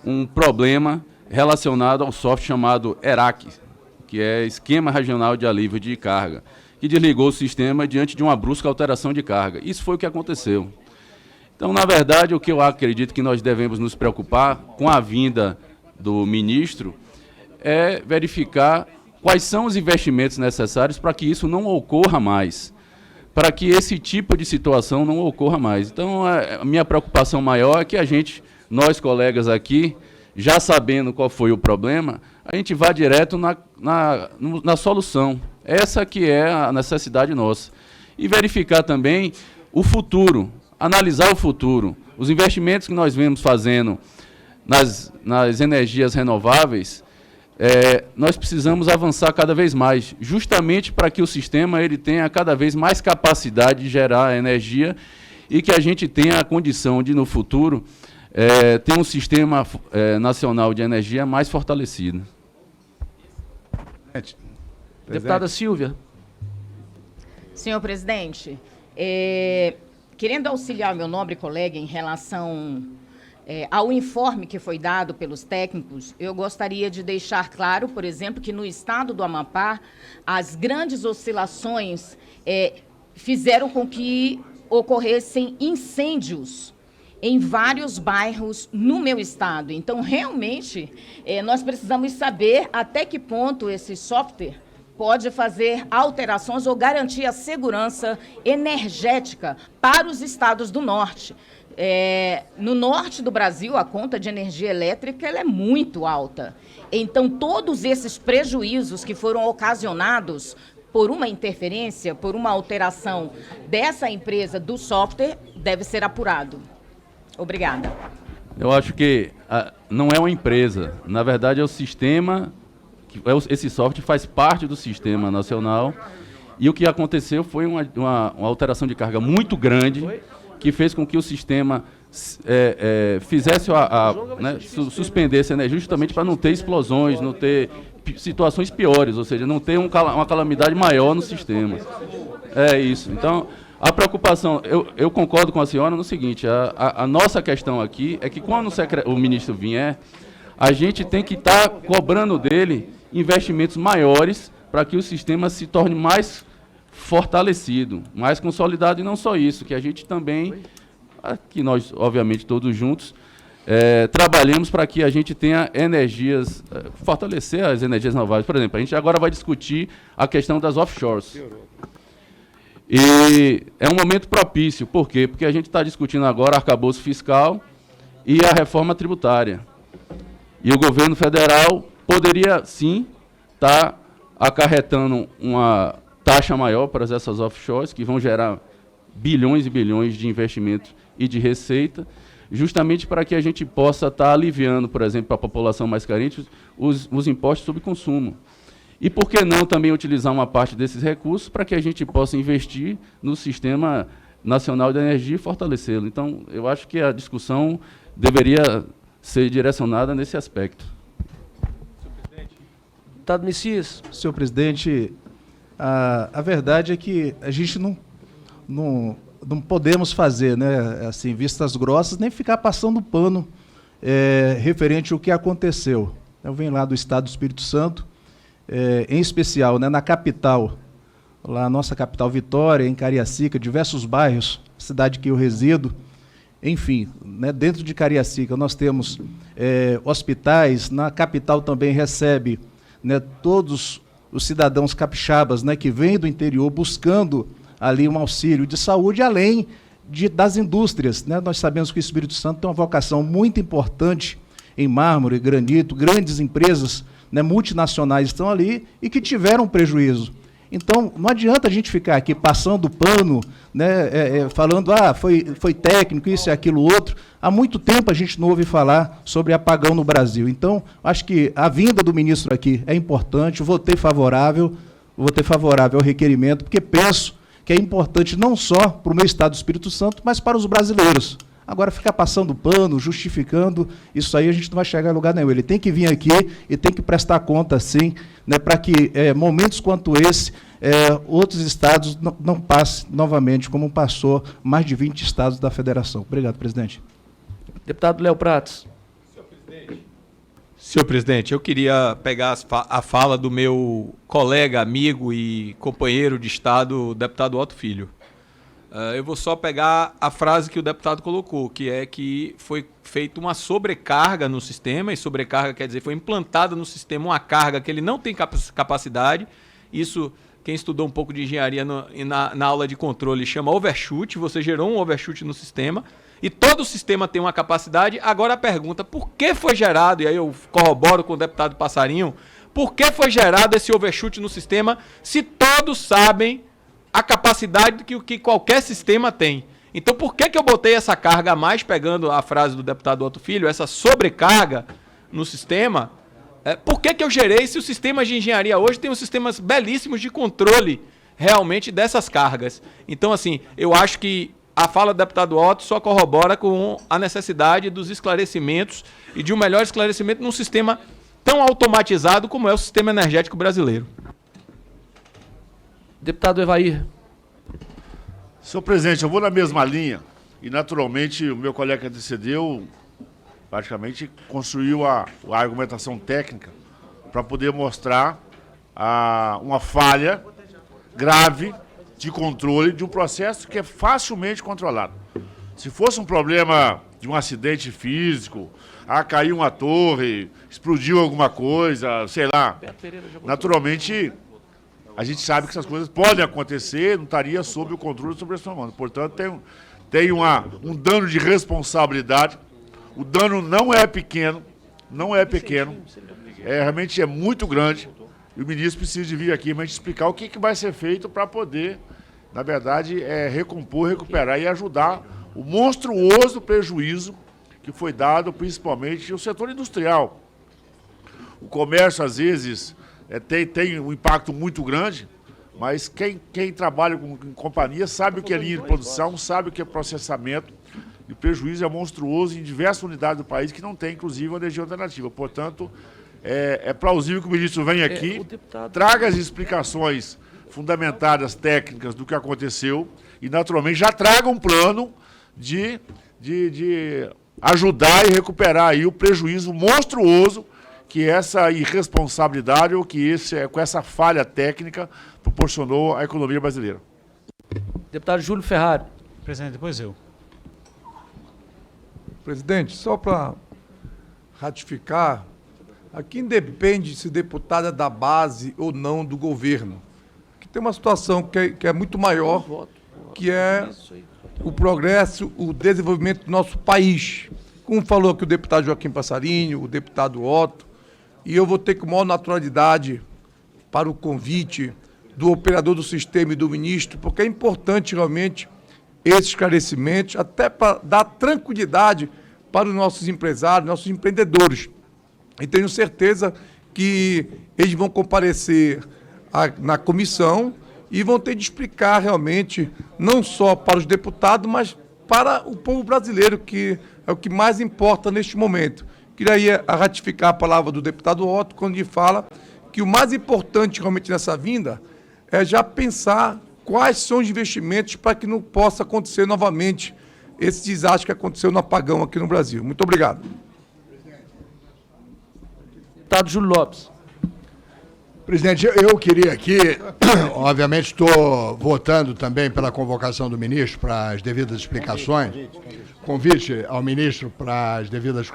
S11: um problema relacionado ao software chamado ERAC, que é Esquema Regional de Alívio de Carga, que desligou o sistema diante de uma brusca alteração de carga. Isso foi o que aconteceu. Então, na verdade, o que eu acredito que nós devemos nos preocupar com a vinda do ministro é verificar quais são os investimentos necessários para que isso não ocorra mais, para que esse tipo de situação não ocorra mais. Então, a minha preocupação maior é que nós colegas aqui, já sabendo qual foi o problema, a gente vá direto na solução. Essa que é a necessidade nossa. E verificar também o futuro, analisar o futuro. Os investimentos que nós vemos fazendo nas energias renováveis, nós precisamos avançar cada vez mais, justamente para que o sistema tenha cada vez mais capacidade de gerar energia e que a gente tenha a condição de, no futuro, ter um sistema nacional de energia mais fortalecido.
S1: Deputada Silvia.
S7: Senhor presidente, querendo auxiliar meu nobre colega em relação ao informe que foi dado pelos técnicos, eu gostaria de deixar claro, por exemplo, que no estado do Amapá, as grandes oscilações fizeram com que ocorressem incêndios em vários bairros no meu estado. Então, realmente, nós precisamos saber até que ponto esse software pode fazer alterações ou garantir a segurança energética para os estados do norte. No norte do Brasil, a conta de energia elétrica ela é muito alta. Então, todos esses prejuízos que foram ocasionados por uma interferência, por uma alteração dessa empresa do software, deve ser apurado. Obrigada.
S11: Eu acho que não é uma empresa, na verdade é o sistema, esse software faz parte do sistema nacional, e o que aconteceu foi uma alteração de carga muito grande, que fez com que o sistema fizesse suspendesse a energia justamente para não ter explosões, não ter situações piores, ou seja, não ter uma calamidade maior no sistema. É isso. Então, a preocupação, eu concordo com a senhora no seguinte, a nossa questão aqui é que quando o ministro vier, a gente tem que estar cobrando dele investimentos maiores para que o sistema se torne mais fortalecido, mais consolidado, e não só isso, que a gente também, que nós, obviamente, todos juntos, trabalhemos para que a gente tenha energias, fortalecer as energias renováveis. Por exemplo, a gente agora vai discutir a questão das offshores. E é um momento propício. Por quê? Porque a gente está discutindo agora arcabouço fiscal e a reforma tributária. E o governo federal poderia, sim, estar acarretando uma taxa maior para essas offshores, que vão gerar bilhões e bilhões de investimento e de receita, justamente para que a gente possa estar aliviando, por exemplo, para a população mais carente, os impostos sobre consumo. E por que não também utilizar uma parte desses recursos para que a gente possa investir no Sistema Nacional de Energia e fortalecê-lo? Então, eu acho que a discussão deveria ser direcionada nesse aspecto.
S1: Deputado Messias.
S12: Senhor presidente, a verdade é que a gente não podemos fazer, né, assim, vistas grossas, nem ficar passando pano referente ao que aconteceu. Eu venho lá do estado do Espírito Santo, em especial, né, na capital, lá a nossa capital Vitória, em Cariacica, diversos bairros, cidade que eu resido, enfim, né, dentro de Cariacica nós temos hospitais, na capital também recebe, né, todos os cidadãos capixabas, né, que vêm do interior buscando ali um auxílio de saúde, além das indústrias, né? Nós sabemos que o Espírito Santo tem uma vocação muito importante em mármore, granito, grandes empresas, né, multinacionais estão ali e que tiveram prejuízo. Então, não adianta a gente ficar aqui passando pano, né, falando, foi técnico, isso e aquilo outro. Há muito tempo a gente não ouve falar sobre apagão no Brasil. Então, acho que a vinda do ministro aqui é importante, votei favorável ao requerimento, porque penso que é importante não só para o meu estado do Espírito Santo, mas para os brasileiros. Agora, ficar passando pano, justificando, isso aí a gente não vai chegar a lugar nenhum. Ele tem que vir aqui e tem que prestar conta, sim, né, para que momentos quanto esse, outros estados não passem novamente, como passou mais de 20 estados da federação. Obrigado, presidente.
S1: Deputado Léo Prates.
S8: Senhor presidente, eu queria pegar a fala do meu colega, amigo e companheiro de Estado, o deputado Otto Filho. Eu vou só pegar a frase que o deputado colocou, que é que foi feita uma sobrecarga no sistema, e sobrecarga quer dizer foi implantada no sistema uma carga que ele não tem capacidade. Isso, quem estudou um pouco de engenharia na aula de controle chama overshoot, você gerou um overshoot no sistema, e todo o sistema tem uma capacidade. Agora a pergunta, por que foi gerado, e aí eu corroboro com o deputado Passarinho, por que foi gerado esse overshoot no sistema, se todos sabem a capacidade que qualquer sistema tem? Então, por que eu botei essa carga a mais, pegando a frase do deputado Otto Filho, essa sobrecarga no sistema? Por que eu gerei, se os sistemas de engenharia hoje têm uns sistemas belíssimos de controle realmente dessas cargas? Então, assim, eu acho que a fala do deputado Otto só corrobora com a necessidade dos esclarecimentos e de um melhor esclarecimento num sistema tão automatizado como é o sistema energético brasileiro.
S1: Deputado Evair.
S13: Senhor presidente, eu vou na mesma linha e, naturalmente, o meu colega que antecedeu praticamente construiu a argumentação técnica para poder mostrar uma falha grave de controle de um processo que é facilmente controlado. Se fosse um problema de um acidente físico, caiu uma torre, explodiu alguma coisa, sei lá, naturalmente a gente sabe que essas coisas podem acontecer, não estaria sob o controle sobre a humana. Portanto, tem um dano de responsabilidade. O dano não é pequeno, realmente é muito grande. E o ministro precisa de vir aqui para explicar o que vai ser feito para poder, na verdade, recompor, recuperar e ajudar o monstruoso prejuízo que foi dado principalmente ao setor industrial. O comércio, às vezes, tem um impacto muito grande, mas quem trabalha com companhia sabe o que é linha de produção, sabe o que é processamento, e o prejuízo é monstruoso em diversas unidades do país que não tem, inclusive, uma energia alternativa. Portanto, é plausível que o ministro venha aqui, traga as explicações fundamentadas, técnicas do que aconteceu e, naturalmente, já traga um plano de ajudar e recuperar aí o prejuízo monstruoso que essa irresponsabilidade ou que com essa falha técnica proporcionou à economia brasileira.
S1: Deputado Júlio Ferrari.
S5: Presidente, depois eu.
S14: Presidente, só para ratificar, aqui independe se deputado é da base ou não do governo. Aqui tem uma situação que é muito maior, que é o progresso, o desenvolvimento do nosso país. Como falou aqui o deputado Joaquim Passarinho, o deputado Otto, e eu vou ter com maior naturalidade para o convite do operador do sistema e do ministro, porque é importante realmente esses esclarecimentos, até para dar tranquilidade para os nossos empresários, nossos empreendedores. E tenho certeza que eles vão comparecer na comissão e vão ter de explicar realmente, não só para os deputados, mas para o povo brasileiro, que é o que mais importa neste momento. Queria ratificar a palavra do deputado Otto, quando ele fala que o mais importante realmente nessa vinda é já pensar quais são os investimentos para que não possa acontecer novamente esse desastre que aconteceu no apagão aqui no Brasil. Muito obrigado.
S1: Deputado Júlio Lopes.
S15: Presidente, eu queria aqui, obviamente estou votando também pela convocação do ministro para as devidas explicações. Convite ao ministro para as devidas...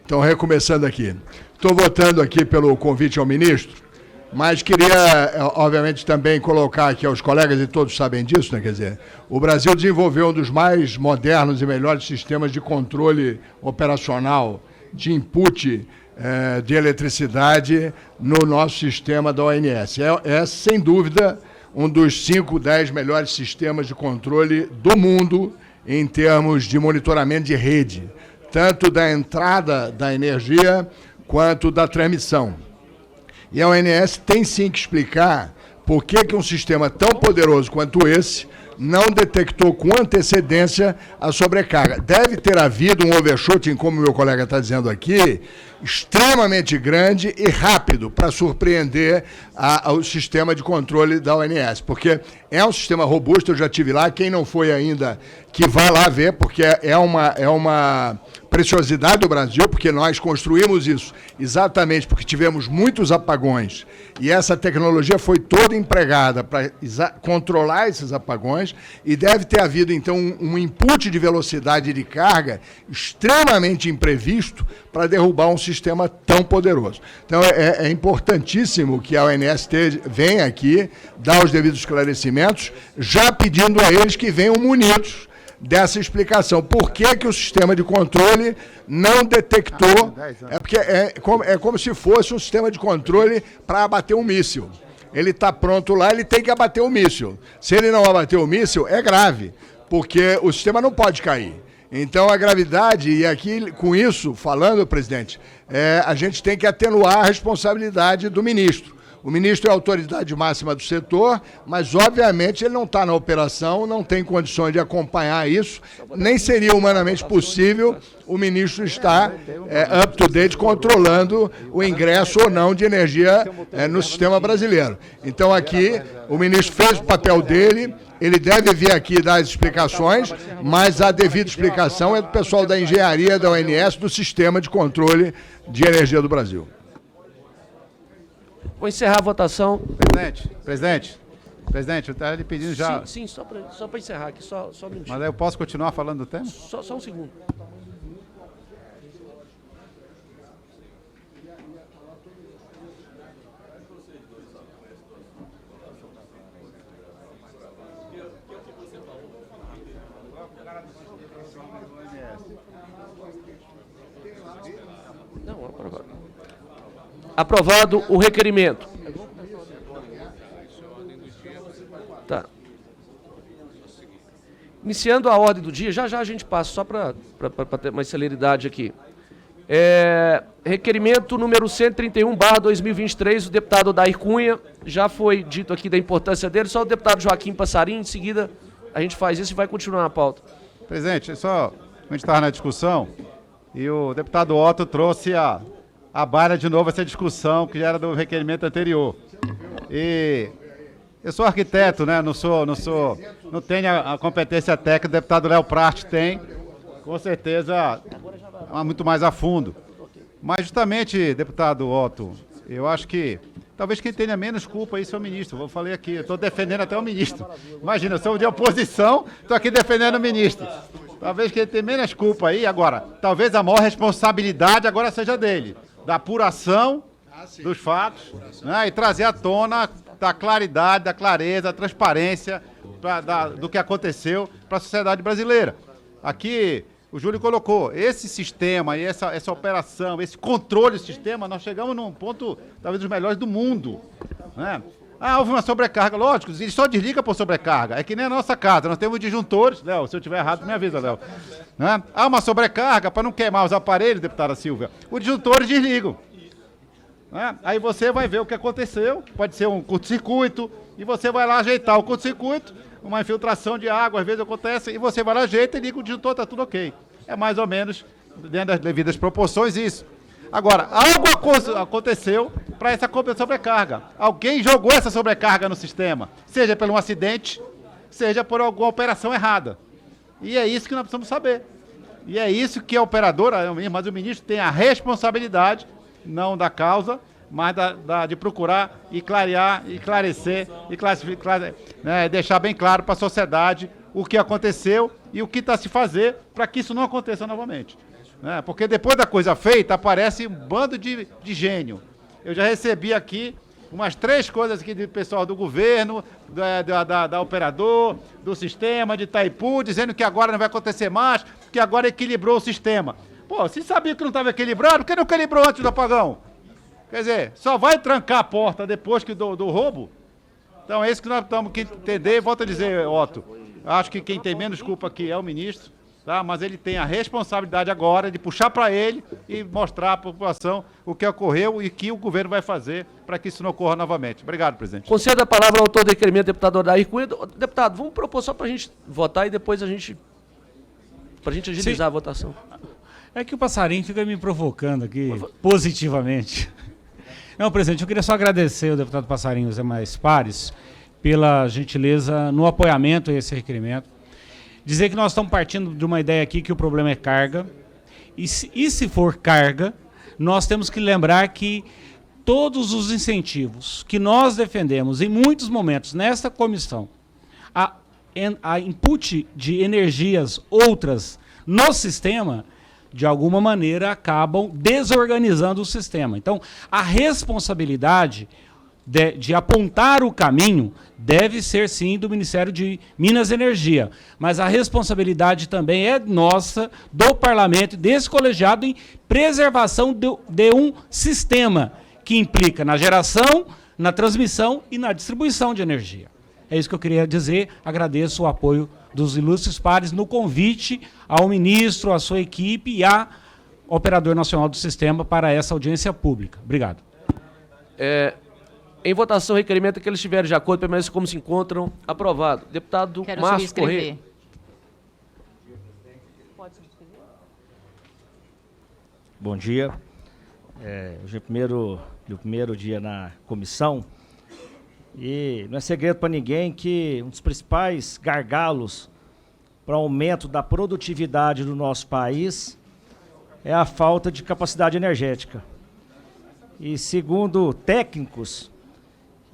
S15: Então, recomeçando aqui. Estou votando aqui pelo convite ao ministro, mas queria, obviamente, também colocar aqui aos colegas, e todos sabem disso, né? Quer dizer, o Brasil desenvolveu um dos mais modernos e melhores sistemas de controle operacional, de input de eletricidade no nosso sistema da ONS. É, sem dúvida, um dos 5, 10 melhores sistemas de controle do mundo em termos de monitoramento de rede, tanto da entrada da energia quanto da transmissão. E a ONS tem sim que explicar por que um sistema tão poderoso quanto esse não detectou com antecedência a sobrecarga. Deve ter havido um overshooting, como meu colega está dizendo aqui, extremamente grande e rápido para surpreender o sistema de controle da ONS, porque é um sistema robusto, eu já estive lá, quem não foi ainda, que vá lá ver, porque é uma preciosidade do Brasil, porque nós construímos isso exatamente porque tivemos muitos apagões e essa tecnologia foi toda empregada para controlar esses apagões e deve ter havido, então, um input de velocidade de carga extremamente imprevisto para derrubar um sistema tão poderoso. Então, é importantíssimo que a ONS venha aqui, dar os devidos esclarecimentos, já pedindo a eles que venham munidos dessa explicação. Por que o sistema de controle não detectou? É porque é como se fosse um sistema de controle para abater um míssil. Ele está pronto lá, ele tem que abater o míssil. Se ele não abater o míssil, é grave, porque o sistema não pode cair. Então, a gravidade, e aqui, com isso, falando, presidente, a gente tem que atenuar a responsabilidade do ministro. O ministro é a autoridade máxima do setor, mas, obviamente, ele não está na operação, não tem condições de acompanhar isso, nem seria humanamente possível o ministro estar up-to-date controlando o ingresso ou não de energia no sistema brasileiro. Então, aqui, o ministro fez o papel dele, ele deve vir aqui dar as explicações, mas a devida explicação é do pessoal da engenharia, da ONS, do Sistema de Controle de Energia do Brasil.
S1: Vou encerrar a votação.
S2: Presidente, eu estava lhe pedindo já...
S1: Sim, só para encerrar aqui, só um minutinho.
S2: Mas aí eu posso continuar falando do tema?
S1: Só um segundo. Não, aprovado. Aprovado o requerimento. Tá. Iniciando a ordem do dia, já a gente passa, só para ter mais celeridade aqui. Requerimento número 131/2023, o deputado Odair Cunha, já foi dito aqui da importância dele, só o deputado Joaquim Passarinho, em seguida a gente faz isso e vai continuar na pauta.
S2: Presidente, só a gente estava na discussão e o deputado Otto trouxe a baila de novo essa discussão que já era do requerimento anterior. E eu sou arquiteto, né? Não tenho a competência técnica, o deputado Léo Prati tem, com certeza muito mais a fundo. Mas justamente, deputado Otto, eu acho que talvez quem tenha menos culpa aí é o ministro. Eu falei aqui, eu estou defendendo até o ministro. Imagina, eu sou de oposição, estou aqui defendendo o ministro. Talvez quem tenha menos culpa aí, agora, talvez a maior responsabilidade agora seja dele, da apuração dos fatos, né, e trazer à tona da claridade, da clareza, da transparência do que aconteceu para a sociedade brasileira. Aqui, o Júlio colocou, esse sistema e essa operação, esse controle do sistema, nós chegamos num ponto, talvez, dos melhores do mundo, né? Houve uma sobrecarga, lógico, ele só desliga por sobrecarga, é que nem a nossa casa, nós temos disjuntores, Léo, se eu estiver errado, me avisa, Léo. Né? Há uma sobrecarga, para não queimar os aparelhos, deputada Silvia, os disjuntores desligam. Né? Aí você vai ver o que aconteceu, pode ser um curto-circuito, e você vai lá ajeitar o curto-circuito, uma infiltração de água, às vezes acontece, e você vai lá, ajeita e liga o disjuntor, está tudo ok. É mais ou menos, dentro das devidas proporções, isso. Agora, algo aconteceu para essa sobrecarga. Alguém jogou essa sobrecarga no sistema, seja por um acidente, seja por alguma operação errada. E é isso que nós precisamos saber. E é isso que a operadora, mas o ministro tem a responsabilidade, não da causa, mas de procurar e clarear, e esclarecer, e classificar, né, deixar bem claro para a sociedade o que aconteceu e o que está a se fazer para que isso não aconteça novamente. Né? Porque depois da coisa feita, aparece um bando de gênio. Eu já recebi aqui umas 3 coisas aqui do pessoal do governo, da operador, do sistema, de Itaipu, dizendo que agora não vai acontecer mais, que agora equilibrou o sistema. Pô, se sabia que não estava equilibrado, por que não equilibrou antes do apagão? Quer dizer, só vai trancar a porta depois do roubo? Então é isso que nós temos que entender. Volto a dizer, Otto, acho que quem tem menos culpa aqui é o ministro, tá? Mas ele tem a responsabilidade agora de puxar para ele e mostrar à população o que ocorreu e que o governo vai fazer para que isso não ocorra novamente. Obrigado, presidente.
S1: Concedo a palavra ao autor do requerimento, deputado Odair Cunha. Deputado, vamos propor só para a gente votar e depois para a gente agilizar a votação.
S5: É que o Passarinho fica me provocando aqui positivamente. Não, presidente, eu queria só agradecer ao deputado Passarinho Zé Mais Pares pela gentileza no apoiamento a esse requerimento. Dizer que nós estamos partindo de uma ideia aqui que o problema é carga. E se for carga, nós temos que lembrar que todos os incentivos que nós defendemos em muitos momentos nesta comissão, a input de energias outras no sistema, de alguma maneira, acabam desorganizando o sistema. Então, a responsabilidade de apontar o caminho deve ser, sim, do Ministério de Minas e Energia. Mas a responsabilidade também é nossa, do Parlamento, desse colegiado, em preservação de um sistema que implica na geração, na transmissão e na distribuição de energia. É isso que eu queria dizer. Agradeço o apoio dos ilustres pares no convite ao ministro, à sua equipe e ao Operador Nacional do Sistema para essa audiência pública. Obrigado.
S1: Em votação, requerimento que eles estiverem de acordo, permaneçam como se encontram. Aprovado. Deputado
S7: Quero
S1: Márcio
S7: subscrever.
S1: Corrêa.
S16: Bom dia. Hoje é o primeiro dia na comissão e não é segredo para ninguém que um dos principais gargalos para o aumento da produtividade do nosso país é a falta de capacidade energética. E segundo técnicos,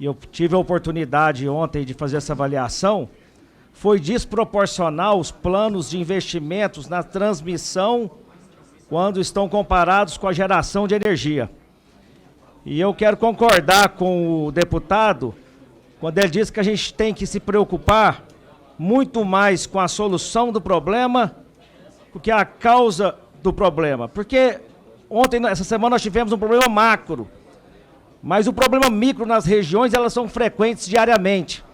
S16: e eu tive a oportunidade ontem de fazer essa avaliação, foi desproporcional os planos de investimentos na transmissão quando estão comparados com a geração de energia. E eu quero concordar com o deputado quando ele diz que a gente tem que se preocupar muito mais com a solução do problema do que a causa do problema. Porque essa semana nós tivemos um problema macro, mas o problema micro nas regiões, elas são frequentes diariamente.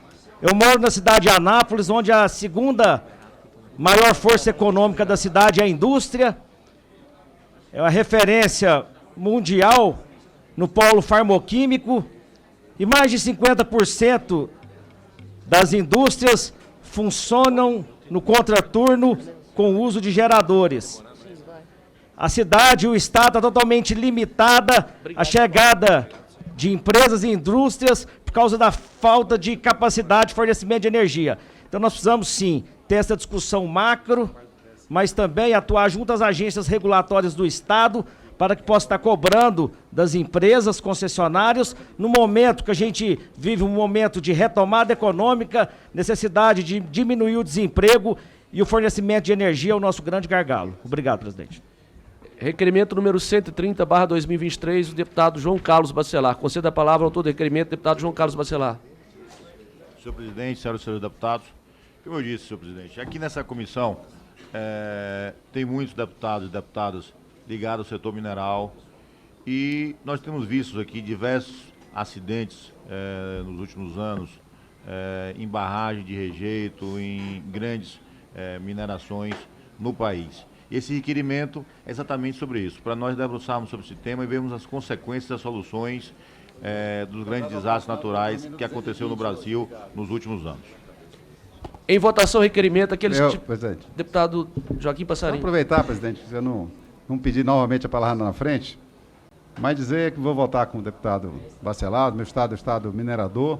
S16: Eu moro na cidade de Anápolis, onde a segunda maior força econômica da cidade é a indústria, é uma referência mundial no polo farmoquímico, e mais de 50% das indústrias funcionam no contraturno com o uso de geradores. A cidade e o estado estão totalmente limitada à chegada de empresas e indústrias por causa da falta de capacidade de fornecimento de energia. Então nós precisamos sim ter essa discussão macro, mas também atuar junto às agências regulatórias do estado para que possa estar cobrando das empresas, concessionários, no momento que a gente vive um momento de retomada econômica, necessidade de diminuir o desemprego e o fornecimento de energia é o nosso grande gargalo. Obrigado, presidente.
S1: Requerimento número 130/2023, o deputado João Carlos Bacelar. Conceda a palavra ao autor do requerimento, deputado João Carlos Bacelar.
S10: Senhor presidente, senhoras e senhores deputados, como eu disse, senhor presidente, aqui nessa comissão tem muitos deputados e deputadas ligados ao setor mineral e nós temos visto aqui diversos acidentes nos últimos anos em barragem de rejeito, em grandes minerações no país. Esse requerimento é exatamente sobre isso, para nós debruçarmos sobre esse tema e vermos as consequências, as soluções dos grandes desastres naturais que aconteceu no Brasil nos últimos anos.
S1: Em votação, requerimento, aqueles...
S2: Presidente.
S1: Deputado Joaquim Passarinho.
S2: Vou aproveitar, presidente, eu não pedir novamente a palavra na frente, mas dizer que vou votar com o deputado Bacelar, meu estado é o estado minerador,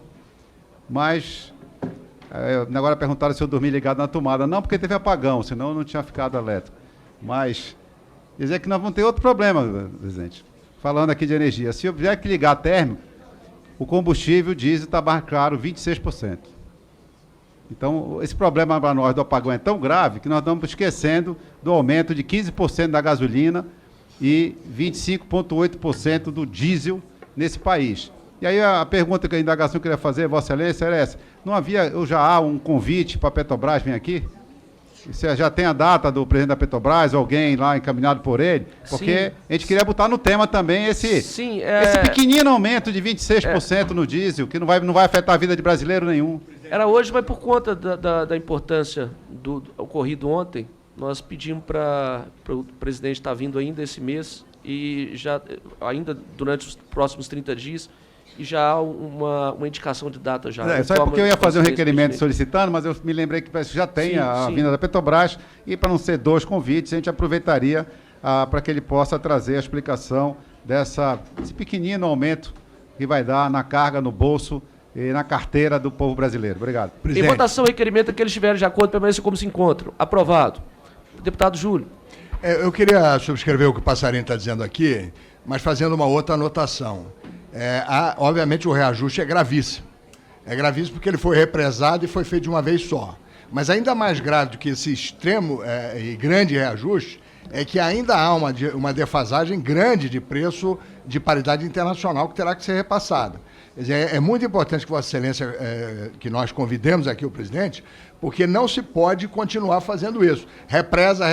S2: mas agora perguntaram se eu dormi ligado na tomada. Não, porque teve apagão, senão eu não tinha ficado elétrico. Mas dizer que nós vamos ter outro problema, presidente. Falando aqui de energia, se eu tiver que ligar térmico, o combustível diesel está mais caro 26%. Então, esse problema para nós do apagão é tão grave que nós estamos esquecendo do aumento de 15% da gasolina e 25,8% do diesel nesse país. E aí a pergunta que a indagação que eu queria fazer, Vossa Excelência, era essa. Não havia, ou já há um convite para a Petrobras vir aqui? Você já tem a data do presidente da Petrobras, alguém lá encaminhado por ele? Porque a gente queria botar no tema também esse pequenino aumento de 26% no diesel, que não vai afetar a vida de brasileiro nenhum.
S1: Era hoje, mas por conta da importância do ocorrido ontem, nós pedimos para o presidente estar vindo ainda esse mês e já ainda durante os próximos 30 dias e já há uma indicação de data já.
S2: Só porque eu ia fazer um requerimento solicitando, mas eu me lembrei que já tem a vinda da Petrobras e para não ser dois convites, a gente aproveitaria para que ele possa trazer a explicação desse pequenino aumento que vai dar na carga, no bolso e na carteira do povo brasileiro. Obrigado.
S1: Em votação, o requerimento é que eles estiverem de acordo, permaneçam como se encontram. Aprovado. Deputado Júlio.
S15: Eu queria subscrever o que o Passarinho está dizendo aqui, mas fazendo uma outra anotação. Obviamente o reajuste é gravíssimo. É gravíssimo porque ele foi represado e foi feito de uma vez só. Mas ainda mais grave do que esse extremo e grande reajuste é que ainda há uma defasagem grande de preço de paridade internacional que terá que ser repassada. Quer dizer, é muito importante que Vossa Excelência, que nós convidemos aqui o presidente, porque não se pode continuar fazendo isso. Represa,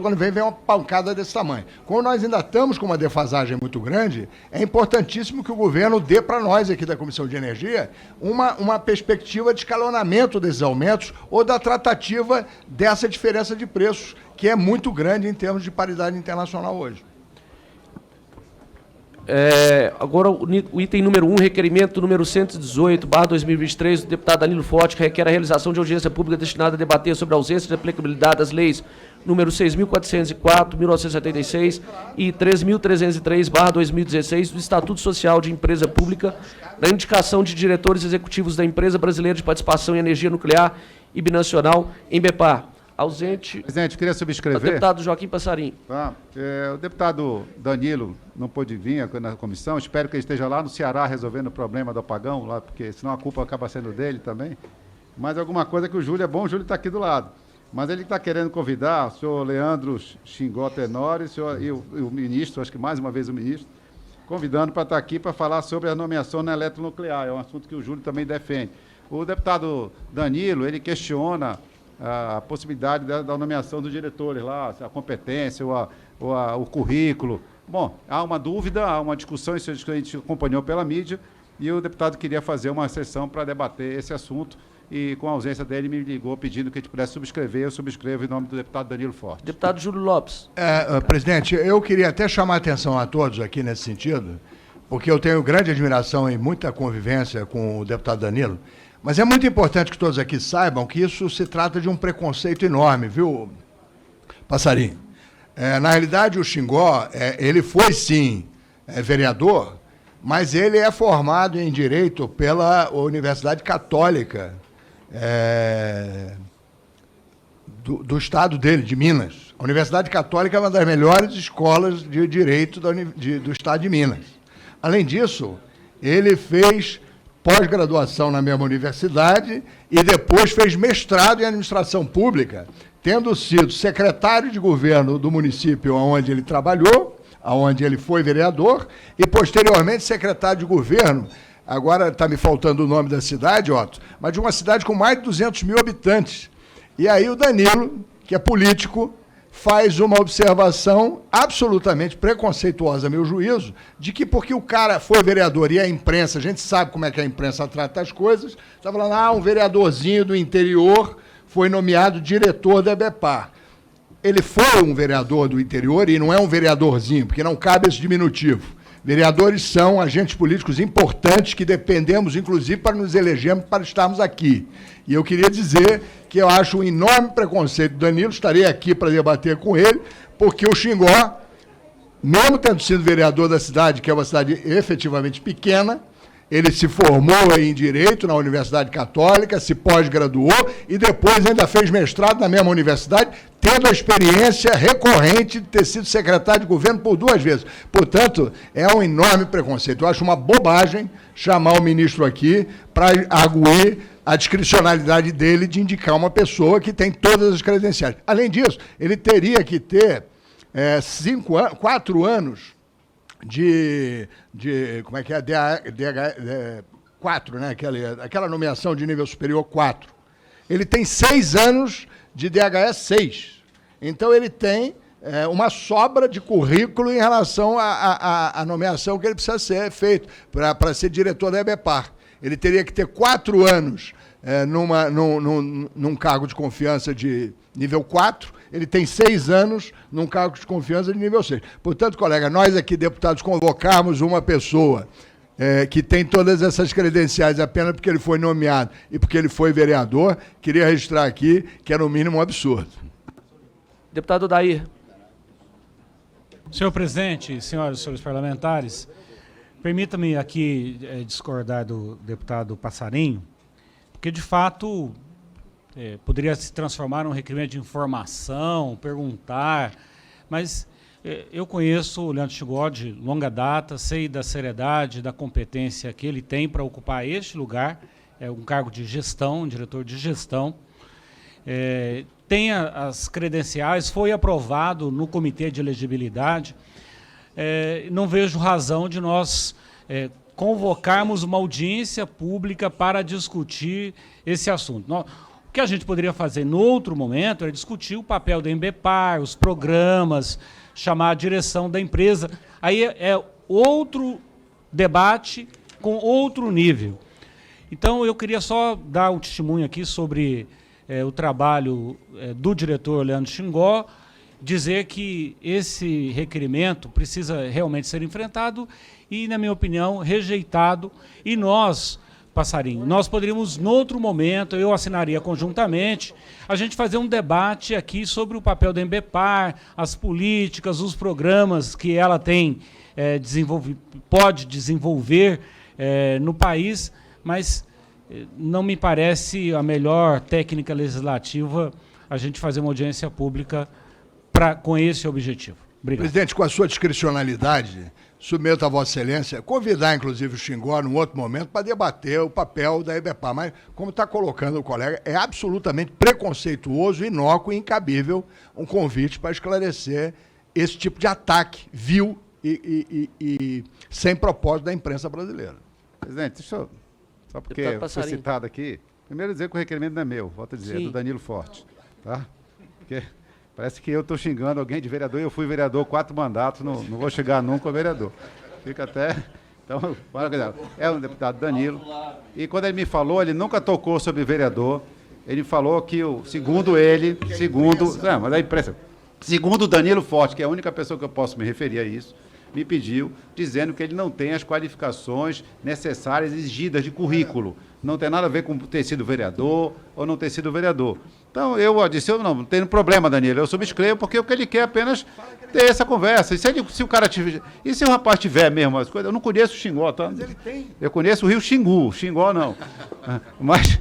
S15: quando vem uma pancada desse tamanho. Como nós ainda estamos com uma defasagem muito grande, é importantíssimo que o governo dê para nós aqui da Comissão de Energia uma perspectiva de escalonamento desses aumentos ou da tratativa dessa diferença de preços, que é muito grande em termos de paridade internacional hoje.
S1: Agora, o item número 1, requerimento número 118/2023, do deputado Danilo Forte, que requer a realização de audiência pública destinada a debater sobre a ausência de aplicabilidade das leis número 6.404, 1976 e 3.303/2016 do Estatuto Social de Empresa Pública, da indicação de diretores executivos da Empresa Brasileira de Participação em Energia Nuclear e Binacional, Embepar. Ausente.
S2: Presidente, queria subscrever.
S1: O deputado Joaquim Passarinho.
S2: Tá. O deputado Danilo não pôde vir na comissão. Espero que ele esteja lá no Ceará resolvendo o problema do apagão, lá, porque senão a culpa acaba sendo dele também. Mas alguma coisa que o Júlio é bom, o Júlio está aqui do lado. Mas ele está querendo convidar o senhor Leandro Xingó Tenório e o ministro, acho que mais uma vez o ministro, convidando para estar aqui para falar sobre a nomeação na eletronuclear. É um assunto que o Júlio também defende. O deputado Danilo, ele questiona a possibilidade da nomeação dos diretores lá, a competência, o currículo. Bom, há uma dúvida, há uma discussão, isso a gente acompanhou pela mídia, e o deputado queria fazer uma sessão para debater esse assunto, e com a ausência dele me ligou pedindo que a gente pudesse subscrever. Eu subscrevo em nome do deputado Danilo Forte.
S1: Deputado Júlio Lopes.
S15: Presidente, eu queria até chamar a atenção a todos aqui nesse sentido, porque eu tenho grande admiração e muita convivência com o deputado Danilo, mas é muito importante que todos aqui saibam que isso se trata de um preconceito enorme, viu, Passarinho? Na realidade, o Xingó, ele foi, sim, vereador, mas ele é formado em Direito pela Universidade Católica do estado dele, de Minas. A Universidade Católica é uma das melhores escolas de Direito do estado de Minas. Além disso, ele fez pós-graduação na mesma universidade e depois fez mestrado em administração pública, tendo sido secretário de governo do município onde ele trabalhou, onde ele foi vereador, e posteriormente secretário de governo, agora está me faltando o nome da cidade, Otto, mas de uma cidade com mais de 200 mil habitantes. E aí o Danilo, que é político, faz uma observação absolutamente preconceituosa, a meu juízo, de que porque o cara foi vereador e a imprensa, a gente sabe como é que a imprensa trata as coisas, está falando, um vereadorzinho do interior foi nomeado diretor da Embepar. Ele foi um vereador do interior e não é um vereadorzinho, porque não cabe esse diminutivo. Vereadores são agentes políticos importantes que dependemos, inclusive, para nos elegermos, para estarmos aqui. E eu queria dizer que eu acho um enorme preconceito do Danilo, estarei aqui para debater com ele, porque o Xingó, mesmo tendo sido vereador da cidade, que é uma cidade efetivamente pequena, ele se formou em Direito na Universidade Católica, se pós-graduou e depois ainda fez mestrado na mesma universidade, tendo a experiência recorrente de ter sido secretário de governo por 2 vezes. Portanto, é um enorme preconceito. Eu acho uma bobagem chamar o ministro aqui para arguir a discricionalidade dele de indicar uma pessoa que tem todas as credenciais. Além disso, ele teria que ter 4 anos como é que é? DH4, né? Aquela nomeação de nível superior 4. Ele tem 6 anos de DHS 6. Então, ele tem uma sobra de currículo em relação à nomeação que ele precisa ser feito para ser diretor da Embepar. Ele teria que ter 4 anos num cargo de confiança de nível 4, ele tem 6 anos num cargo de confiança de nível 6. Portanto, colega, nós aqui, deputados, convocarmos uma pessoa que tem todas essas credenciais apenas porque ele foi nomeado e porque ele foi vereador, queria registrar aqui que é no mínimo um absurdo.
S1: Deputado Dair.
S5: Senhor presidente, senhoras e senhores parlamentares, permita-me aqui discordar do deputado Passarinho, porque, de fato, poderia se transformar num requerimento de informação, perguntar, mas eu conheço o Leandro Xingó de longa data, sei da seriedade, da competência que ele tem para ocupar este lugar, é um cargo de gestão, um diretor de gestão, tem as credenciais, foi aprovado no comitê de elegibilidade, não vejo razão de nós convocarmos uma audiência pública para discutir esse assunto. O que a gente poderia fazer no outro momento é discutir o papel da Embepar, os programas, chamar a direção da empresa. Aí é outro debate com outro nível. Então, eu queria só dar um testemunho aqui sobre o trabalho do diretor Leandro Xingó dizer que esse requerimento precisa realmente ser enfrentado e, na minha opinião, rejeitado. E nós, Passarinho, nós poderíamos, noutro momento, eu assinaria conjuntamente, a gente fazer um debate aqui sobre o papel da Embepar, as políticas, os programas que ela tem pode desenvolver no país, mas não me parece a melhor técnica legislativa a gente fazer uma audiência pública com esse objetivo. Obrigado.
S15: Presidente, com a sua discricionalidade, submeto a Vossa Excelência, convidar, inclusive, o Xingó, num outro momento, para debater o papel da Embepar. Mas, como está colocando o colega, é absolutamente preconceituoso, inócuo e incabível um convite para esclarecer esse tipo de ataque vil e sem propósito da imprensa brasileira.
S2: Presidente, deixa eu... Só porque foi citado aqui. Primeiro dizer que o requerimento não é meu, volto a dizer, é do Danilo Forte. Tá? Porque parece que eu estou xingando alguém de vereador e eu fui vereador 4 mandatos, não vou chegar nunca a vereador. Fica até... Então, é um deputado Danilo. E quando ele me falou, ele nunca tocou sobre vereador. Ele falou que, segundo ele, não, mas a imprensa... Segundo o Danilo Forte, que é a única pessoa que eu posso me referir a isso, me pediu, dizendo que ele não tem as qualificações necessárias exigidas de currículo. Não tem nada a ver com ter sido vereador ou não ter sido vereador. Então, eu disse, não tenho problema, Danilo, eu subscrevo, porque o que ele quer é apenas ter essa conversa. E se o cara tiver... E se o rapaz tiver mesmo as coisas... Eu não conheço o Xingó, tá? Mas ele tem. Eu conheço o Rio Xingu, Xingó não. Mas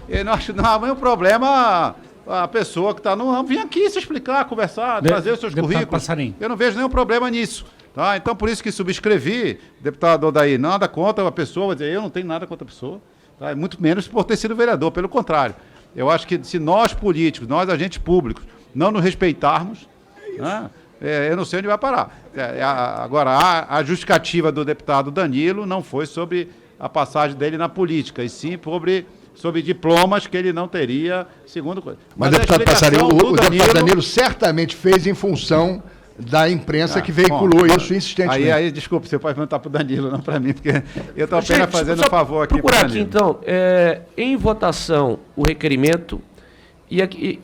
S2: eu não acho não há nenhum problema... A pessoa que está no... Vem aqui se explicar, conversar, trazer os seus currículos.
S5: Passarinho.
S2: Eu não vejo nenhum problema nisso. Tá? Então, por isso que subscrevi, deputado Odair, nada contra a pessoa, vou dizer, eu não tenho nada contra a pessoa, tá? Muito menos por ter sido vereador, pelo contrário. Eu acho que se nós políticos, nós agentes públicos, não nos respeitarmos, né, eu não sei onde vai parar. Agora, a justificativa do deputado Danilo não foi sobre a passagem dele na política, e sim sobre diplomas que ele não teria, segundo coisa.
S15: Mas deputado Passarinho, o deputado Danilo certamente fez em função da imprensa que veiculou isso insistentemente.
S2: Aí, desculpa, você pode perguntar para o Danilo, não para mim, porque eu estou apenas fazendo um favor aqui
S1: para o Danilo. Então, em votação, o requerimento, e aqui,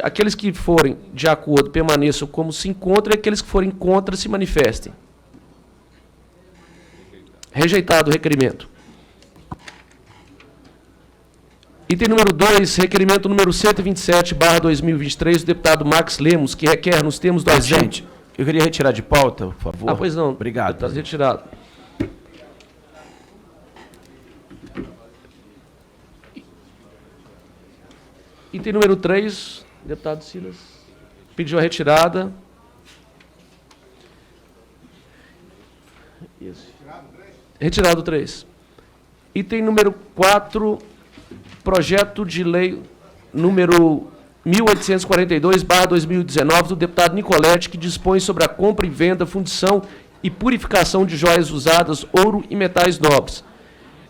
S1: aqueles que forem de acordo permaneçam como se encontram, e aqueles que forem contra se manifestem. Rejeitado o requerimento. Item número 2, requerimento número 127/2023, do deputado Max Lemos, que requer, nos termos do
S4: Presidente, eu queria retirar de pauta, por favor.
S1: Pois não.
S4: Obrigado.
S1: Está retirado. Item número 3, deputado Silas, pediu a retirada. Isso. Retirado 3. Item número 4, projeto de lei número 1842/2019 do deputado Nicoletti, que dispõe sobre a compra e venda, fundição e purificação de joias usadas, ouro e metais nobres.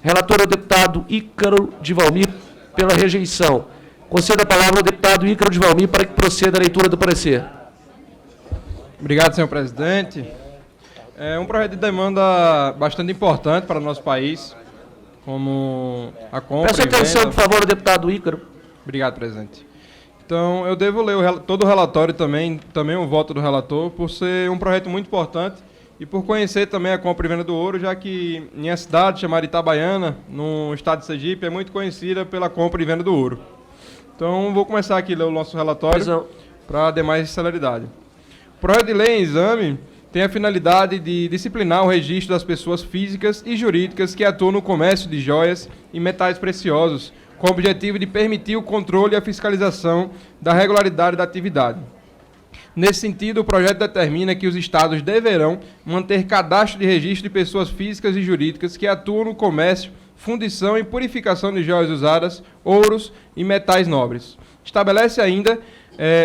S1: Relator é o deputado Ícaro de Valmir, pela rejeição. Concedo a palavra ao deputado Ícaro de Valmir para que proceda a leitura do parecer.
S17: Obrigado, senhor presidente. É um projeto de demanda bastante importante para o nosso país, como a compra
S1: Peço atenção, por favor, ao deputado Ícaro.
S17: Obrigado, presidente. Então, eu devo ler todo o relatório também o voto do relator, por ser um projeto muito importante e por conhecer também a compra e venda do ouro, já que minha cidade, chamada Itabaiana, no estado de Sergipe, é muito conhecida pela compra e venda do ouro. Então, vou começar aqui a ler o nosso relatório para dar mais celeridade. O projeto de lei em exame tem a finalidade de disciplinar o registro das pessoas físicas e jurídicas que atuam no comércio de joias e metais preciosos, com o objetivo de permitir o controle e a fiscalização da regularidade da atividade. Nesse sentido, o projeto determina que os estados deverão manter cadastro de registro de pessoas físicas e jurídicas que atuam no comércio, fundição e purificação de joias usadas, ouros e metais nobres. Estabelece ainda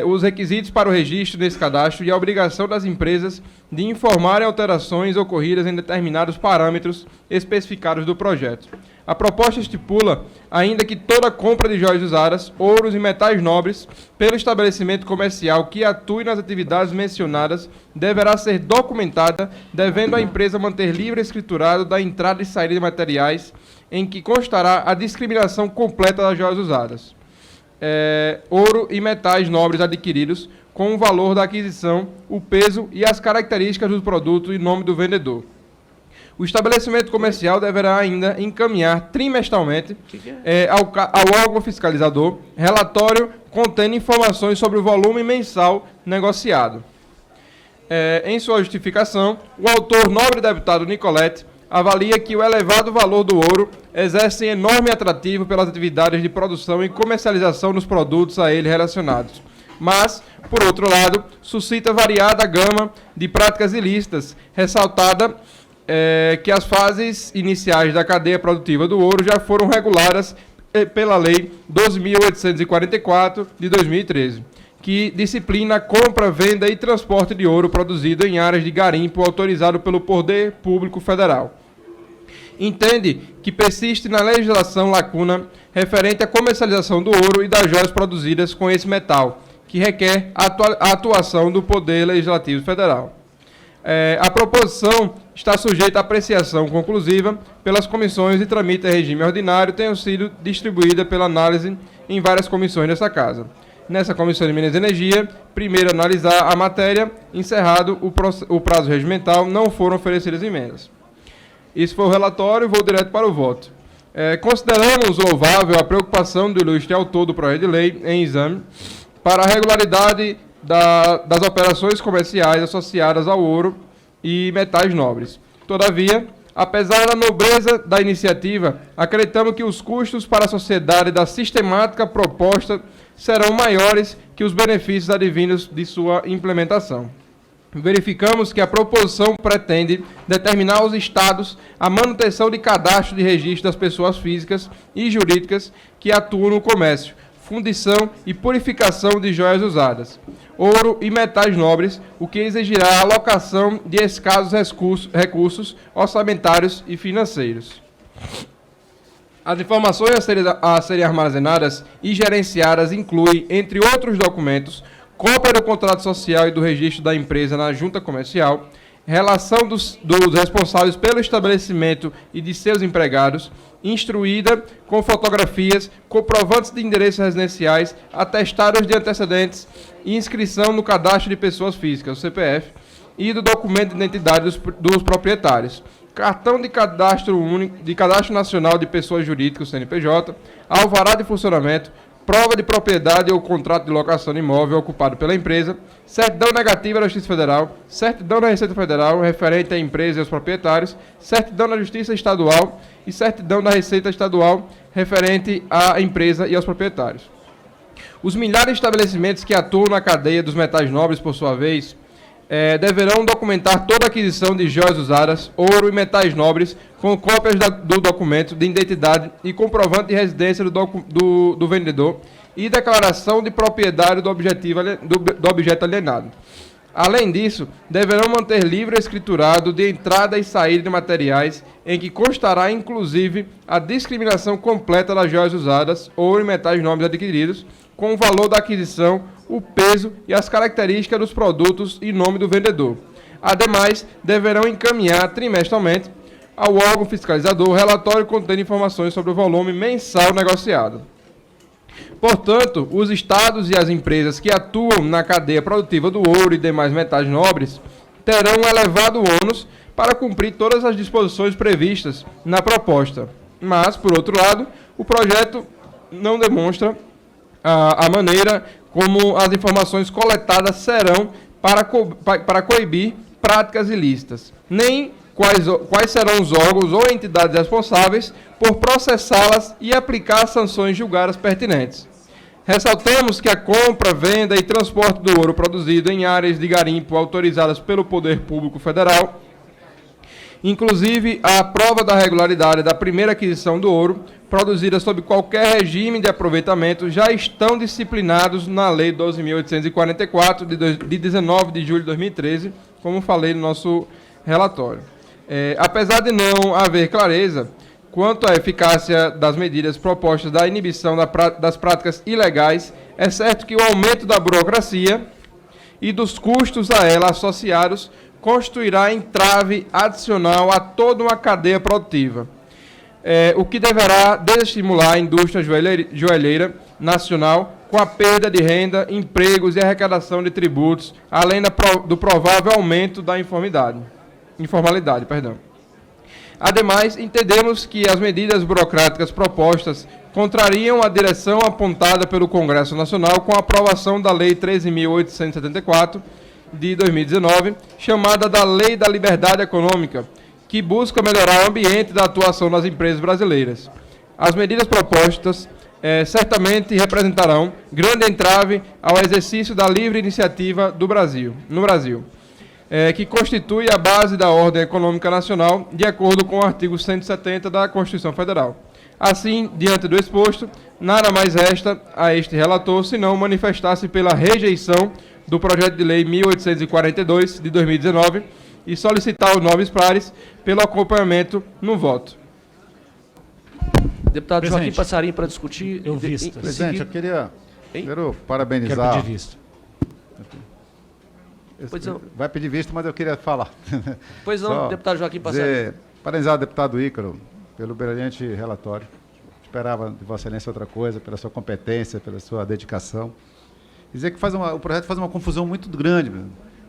S17: os requisitos para o registro desse cadastro e a obrigação das empresas de informarem alterações ocorridas em determinados parâmetros especificados do projeto. A proposta estipula ainda que toda compra de joias usadas, ouros e metais nobres pelo estabelecimento comercial que atue nas atividades mencionadas deverá ser documentada, devendo a empresa manter livre escriturado da entrada e saída de materiais em que constará a discriminação completa das joias usadas. ouro e metais nobres adquiridos, com o valor da aquisição, o peso e as características do produto em nome do vendedor. O estabelecimento comercial deverá ainda encaminhar trimestralmente ao órgão fiscalizador relatório contendo informações sobre o volume mensal negociado. Em sua justificação, o autor, nobre deputado Nicolete, avalia que o elevado valor do ouro exerce enorme atrativo pelas atividades de produção e comercialização dos produtos a ele relacionados. Mas, por outro lado, suscita variada gama de práticas ilícitas, ressaltada que as fases iniciais da cadeia produtiva do ouro já foram reguladas pela Lei 12.844 de 2013, que disciplina a compra, venda e transporte de ouro produzido em áreas de garimpo autorizado pelo Poder Público Federal. Entende que persiste na legislação lacuna referente à comercialização do ouro e das joias produzidas com esse metal, que requer a atuação do Poder Legislativo Federal. A proposição está sujeita à apreciação conclusiva pelas comissões de tramite em regime ordinário, tendo sido distribuída pela análise em várias comissões dessa Casa. Nessa Comissão de Minas e Energia, primeiro analisar a matéria, encerrado o prazo regimental, não foram oferecidas emendas. Esse foi o relatório, vou direto para o voto. Consideramos louvável a preocupação do ilustre autor do projeto de lei em exame para a regularidade das operações comerciais associadas ao ouro e metais nobres. Todavia, apesar da nobreza da iniciativa, acreditamos que os custos para a sociedade da sistemática proposta serão maiores que os benefícios advindos de sua implementação. Verificamos que a proposição pretende determinar aos estados a manutenção de cadastro de registro das pessoas físicas e jurídicas que atuam no comércio, fundição e purificação de joias usadas, ouro e metais nobres, o que exigirá a alocação de escassos recursos orçamentários e financeiros. As informações a serem armazenadas e gerenciadas incluem, entre outros documentos, cópia do contrato social e do registro da empresa na junta comercial, relação dos responsáveis pelo estabelecimento e de seus empregados, instruída com fotografias, comprovantes de endereços residenciais, atestados de antecedentes e inscrição no cadastro de pessoas físicas, o CPF, e do documento de identidade dos proprietários, cartão de cadastro único, de cadastro nacional de pessoas jurídicas, CNPJ, alvará de funcionamento, prova de propriedade ou contrato de locação de imóvel ocupado pela empresa, certidão negativa da Justiça Federal, certidão da Receita Federal referente à empresa e aos proprietários, certidão da Justiça Estadual e certidão da Receita Estadual referente à empresa e aos proprietários. Os milhares de estabelecimentos que atuam na cadeia dos metais nobres, por sua vez, deverão documentar toda a aquisição de joias usadas, ouro e metais nobres, com cópias do documento de identidade e comprovante de residência do vendedor e declaração de propriedade do objeto alienado. Além disso, deverão manter livro escriturado de entrada e saída de materiais, em que constará inclusive a discriminação completa das joias usadas, ouro e metais nobres adquiridos, com o valor da aquisição, o peso e as características dos produtos em nome do vendedor. Ademais, deverão encaminhar trimestralmente ao órgão fiscalizador o relatório contendo informações sobre o volume mensal negociado. Portanto, os estados e as empresas que atuam na cadeia produtiva do ouro e demais metais nobres terão um elevado ônus para cumprir todas as disposições previstas na proposta. Mas, por outro lado, o projeto não demonstra a maneira como as informações coletadas serão para coibir práticas ilícitas, nem quais serão os órgãos ou entidades responsáveis por processá-las e aplicar sanções julgadas pertinentes. Ressaltamos que a compra, venda e transporte do ouro produzido em áreas de garimpo autorizadas pelo Poder Público Federal, inclusive a prova da regularidade da primeira aquisição do ouro, produzida sob qualquer regime de aproveitamento, já estão disciplinados na Lei 12.844, de 19 de julho de 2013, como falei no nosso relatório. Apesar de não haver clareza quanto à eficácia das medidas propostas da inibição das práticas ilegais, é certo que o aumento da burocracia e dos custos a ela associados constituirá entrave adicional a toda uma cadeia produtiva, o que deverá desestimular a indústria joalheira nacional com a perda de renda, empregos e arrecadação de tributos, além do provável aumento da informalidade. Ademais, entendemos que as medidas burocráticas propostas contrariam a direção apontada pelo Congresso Nacional com a aprovação da Lei 13.874, de 2019, chamada da Lei da Liberdade Econômica, que busca melhorar o ambiente da atuação das empresas brasileiras. As medidas propostas certamente representarão grande entrave ao exercício da livre iniciativa no Brasil, que constitui a base da ordem econômica nacional, de acordo com o artigo 170 da Constituição Federal. Assim, diante do exposto, nada mais resta a este relator senão manifestar-se pela rejeição do projeto de lei 1842 de 2019 e solicitar aos nobres pares pelo acompanhamento no voto.
S1: Deputado
S5: Presidente,
S1: Joaquim Passarinho para discutir.
S2: Presidente, eu queria primeiro parabenizar.
S5: Quero pedir vista.
S1: Pois não.
S2: Vai pedir vista, mas eu queria falar.
S1: Pois não, deputado Joaquim Passarinho.
S2: Parabenizar o deputado Ícaro pelo brilhante relatório. Esperava de Vossa Excelência outra coisa, pela sua competência, pela sua dedicação. Dizer que o projeto faz uma confusão muito grande.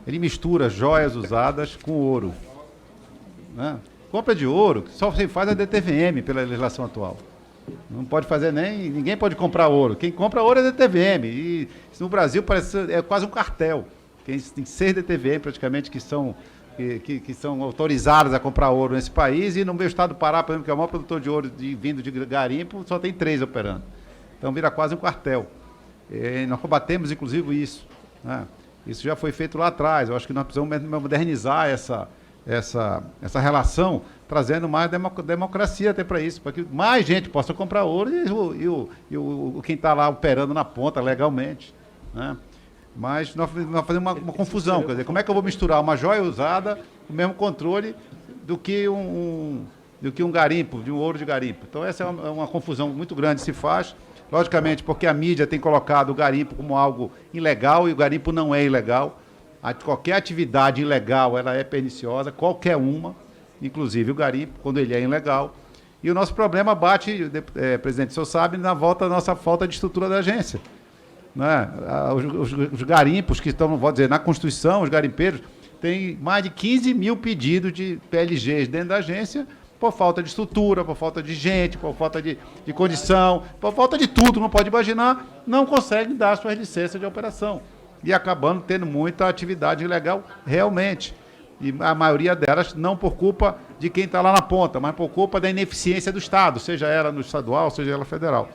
S2: Ele mistura joias usadas com ouro. Né? Compra de ouro, só se faz a DTVM pela legislação atual. Não pode fazer ninguém pode comprar ouro. Quem compra ouro é DTVM. E no Brasil é quase um cartel. Tem 6 DTVM praticamente que são autorizadas a comprar ouro nesse país, e no meu estado do Pará, por exemplo, que é o maior produtor de ouro vindo de garimpo, só tem 3 operando. Então vira quase um quartel. Nós combatemos, inclusive, isso. Né? Isso já foi feito lá atrás. Eu acho que nós precisamos modernizar essa relação, trazendo mais democracia até para isso, para que mais gente possa comprar ouro e quem está lá operando na ponta legalmente. Né? Mas nós fazemos uma confusão. Quer dizer, como é que eu vou misturar uma joia usada, o mesmo controle, do que um garimpo, de um ouro de garimpo? Então essa é uma confusão muito grande que se faz. Logicamente, porque a mídia tem colocado o garimpo como algo ilegal, e o garimpo não é ilegal. Qualquer atividade ilegal, ela é perniciosa, qualquer uma, inclusive o garimpo, quando ele é ilegal. E o nosso problema bate, presidente, o senhor sabe, na nossa falta de estrutura da agência. Né? Os garimpos que estão, vou dizer, na Constituição, os garimpeiros, têm mais de 15 mil pedidos de PLGs dentro da agência, por falta de estrutura, por falta de gente, por falta de condição, por falta de tudo, não pode imaginar, não conseguem dar suas licenças de operação. E acabando tendo muita atividade ilegal realmente. E a maioria delas não por culpa de quem está lá na ponta, mas por culpa da ineficiência do Estado, seja ela no estadual, seja ela federal.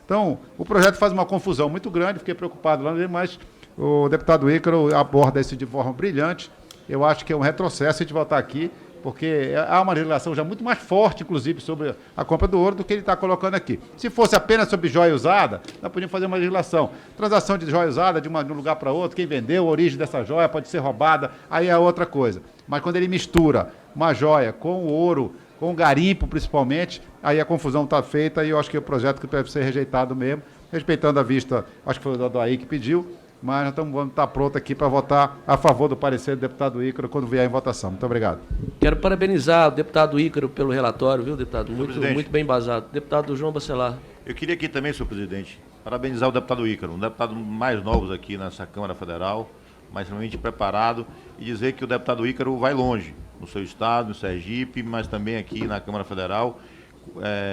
S2: Então, o projeto faz uma confusão muito grande, fiquei preocupado lá, mas o deputado Ícaro aborda isso de forma brilhante. Eu acho que é um retrocesso a gente voltar aqui, porque há uma legislação já muito mais forte, inclusive, sobre a compra do ouro do que ele está colocando aqui. Se fosse apenas sobre joia usada, nós podíamos fazer uma legislação. Transação de joia usada de um lugar para outro, quem vendeu, a origem dessa joia pode ser roubada, aí é outra coisa. Mas quando ele mistura uma joia com o ouro, com o garimpo principalmente, aí a confusão está feita, e eu acho que é um projeto que deve ser rejeitado mesmo, respeitando a vista, acho que foi o Dodaí que pediu, mas nós vamos estar prontos aqui para votar a favor do parecer do deputado Ícaro quando vier em votação. Muito obrigado.
S1: Quero parabenizar o deputado Ícaro pelo relatório, viu, deputado? Muito bem embasado. Deputado João Bacelar.
S10: Eu queria aqui também, senhor presidente, parabenizar o deputado Ícaro, um deputado mais novo aqui nessa Câmara Federal, mas extremamente preparado, e dizer que o deputado Ícaro vai longe, no seu estado, no Sergipe, mas também aqui na Câmara Federal,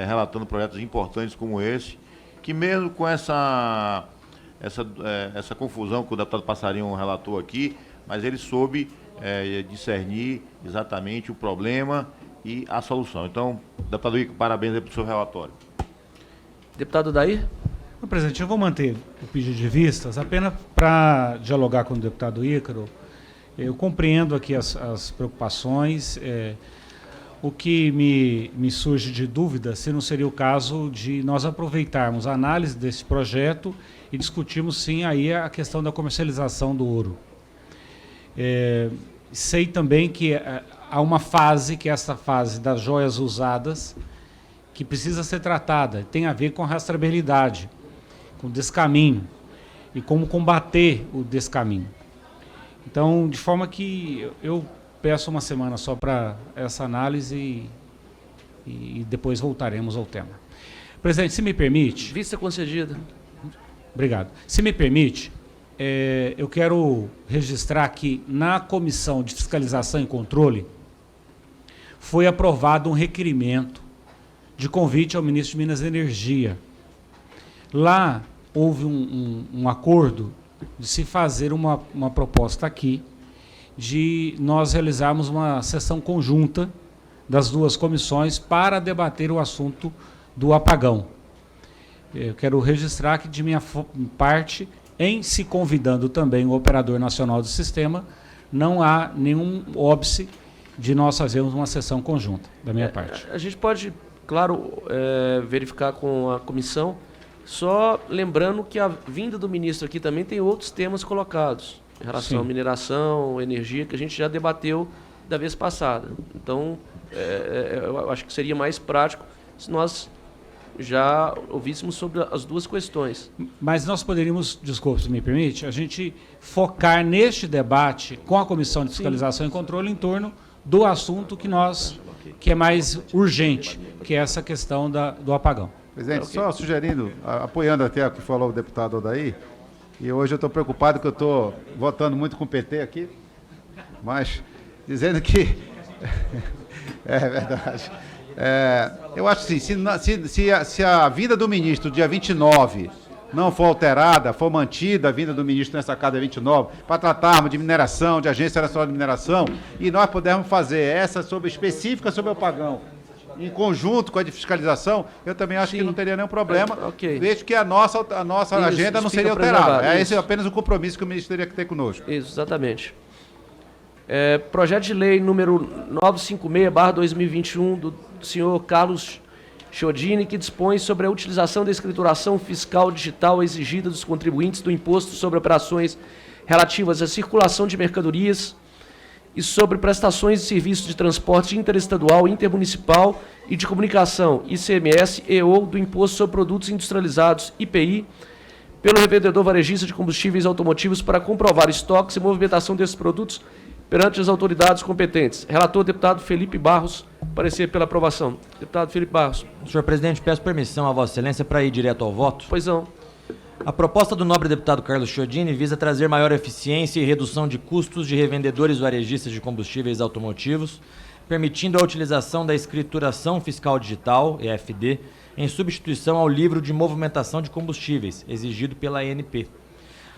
S10: relatando projetos importantes como esse, que mesmo com essa confusão que o deputado Passarinho relatou aqui, mas ele soube discernir exatamente o problema e a solução. Então, deputado Ícaro, parabéns aí pelo seu relatório.
S1: Deputado Daí?
S5: Presidente, eu vou manter o pedido de vistas apenas para dialogar com o deputado Ícaro. Eu compreendo aqui as preocupações. O que me surge de dúvida se não seria o caso de nós aproveitarmos a análise desse projeto e discutirmos sim aí a questão da comercialização do ouro. Sei também que há uma fase, que é essa fase das joias usadas, que precisa ser tratada, tem a ver com a rastreabilidade, com o descaminho e como combater o descaminho. Então, de forma que eu peço uma semana só para essa análise e depois voltaremos ao tema. Presidente, se me permite...
S1: Vista concedida.
S5: Obrigado. Se me permite, eu quero registrar que na Comissão de Fiscalização e Controle foi aprovado um requerimento de convite ao ministro de Minas e Energia. Lá houve um acordo de se fazer uma proposta aqui de nós realizarmos uma sessão conjunta das duas comissões para debater o assunto do apagão. Eu quero registrar que, de minha parte, em se convidando também o Operador Nacional do Sistema, não há nenhum óbice de nós fazermos uma sessão conjunta, da minha parte.
S1: A gente pode, claro, verificar com a comissão, só lembrando que a vinda do ministro aqui também tem outros temas colocados, em relação à mineração, energia, que a gente já debateu da vez passada. Então, eu acho que seria mais prático se nós já ouvíssemos sobre as duas questões.
S5: Mas nós poderíamos, desculpe, se me permite, a gente focar neste debate com a Comissão de Fiscalização e Controle em torno do assunto que é mais urgente, que é essa questão do apagão.
S2: Presidente, só sugerindo, apoiando até o que falou o deputado Odair, e hoje eu estou preocupado que eu estou votando muito com o PT aqui, mas dizendo que... é verdade. Eu acho assim, se a vinda do ministro dia 29 não for alterada, for mantida a vinda do ministro nessa casa 29, para tratarmos de mineração, de Agência Nacional de Mineração, e nós pudermos fazer essa específica sobre o apagão, em conjunto com a de fiscalização, eu também acho que não teria nenhum problema, desde que a nossa agenda não seria alterada. Esse é apenas o compromisso que o ministro teria que ter conosco.
S1: Isso, exatamente. Projeto de lei número 956/2021 do senhor Carlos Chiodini, que dispõe sobre a utilização da escrituração fiscal digital exigida dos contribuintes do Imposto sobre Operações relativas à circulação de mercadorias e sobre prestações de serviços de transporte interestadual, intermunicipal e de comunicação, ICMS e ou do Imposto sobre Produtos Industrializados, IPI, pelo revendedor varejista de combustíveis automotivos para comprovar estoques e movimentação desses produtos perante as autoridades competentes. Relator, deputado Felipe Barros, parecer pela aprovação. Deputado Felipe Barros.
S18: Senhor presidente, peço permissão a Vossa Excelência para ir direto ao voto.
S1: Pois não.
S18: A proposta do nobre deputado Carlos Chiodini visa trazer maior eficiência e redução de custos de revendedores varejistas de combustíveis automotivos, permitindo a utilização da escrituração fiscal digital, EFD, em substituição ao livro de movimentação de combustíveis, exigido pela ANP.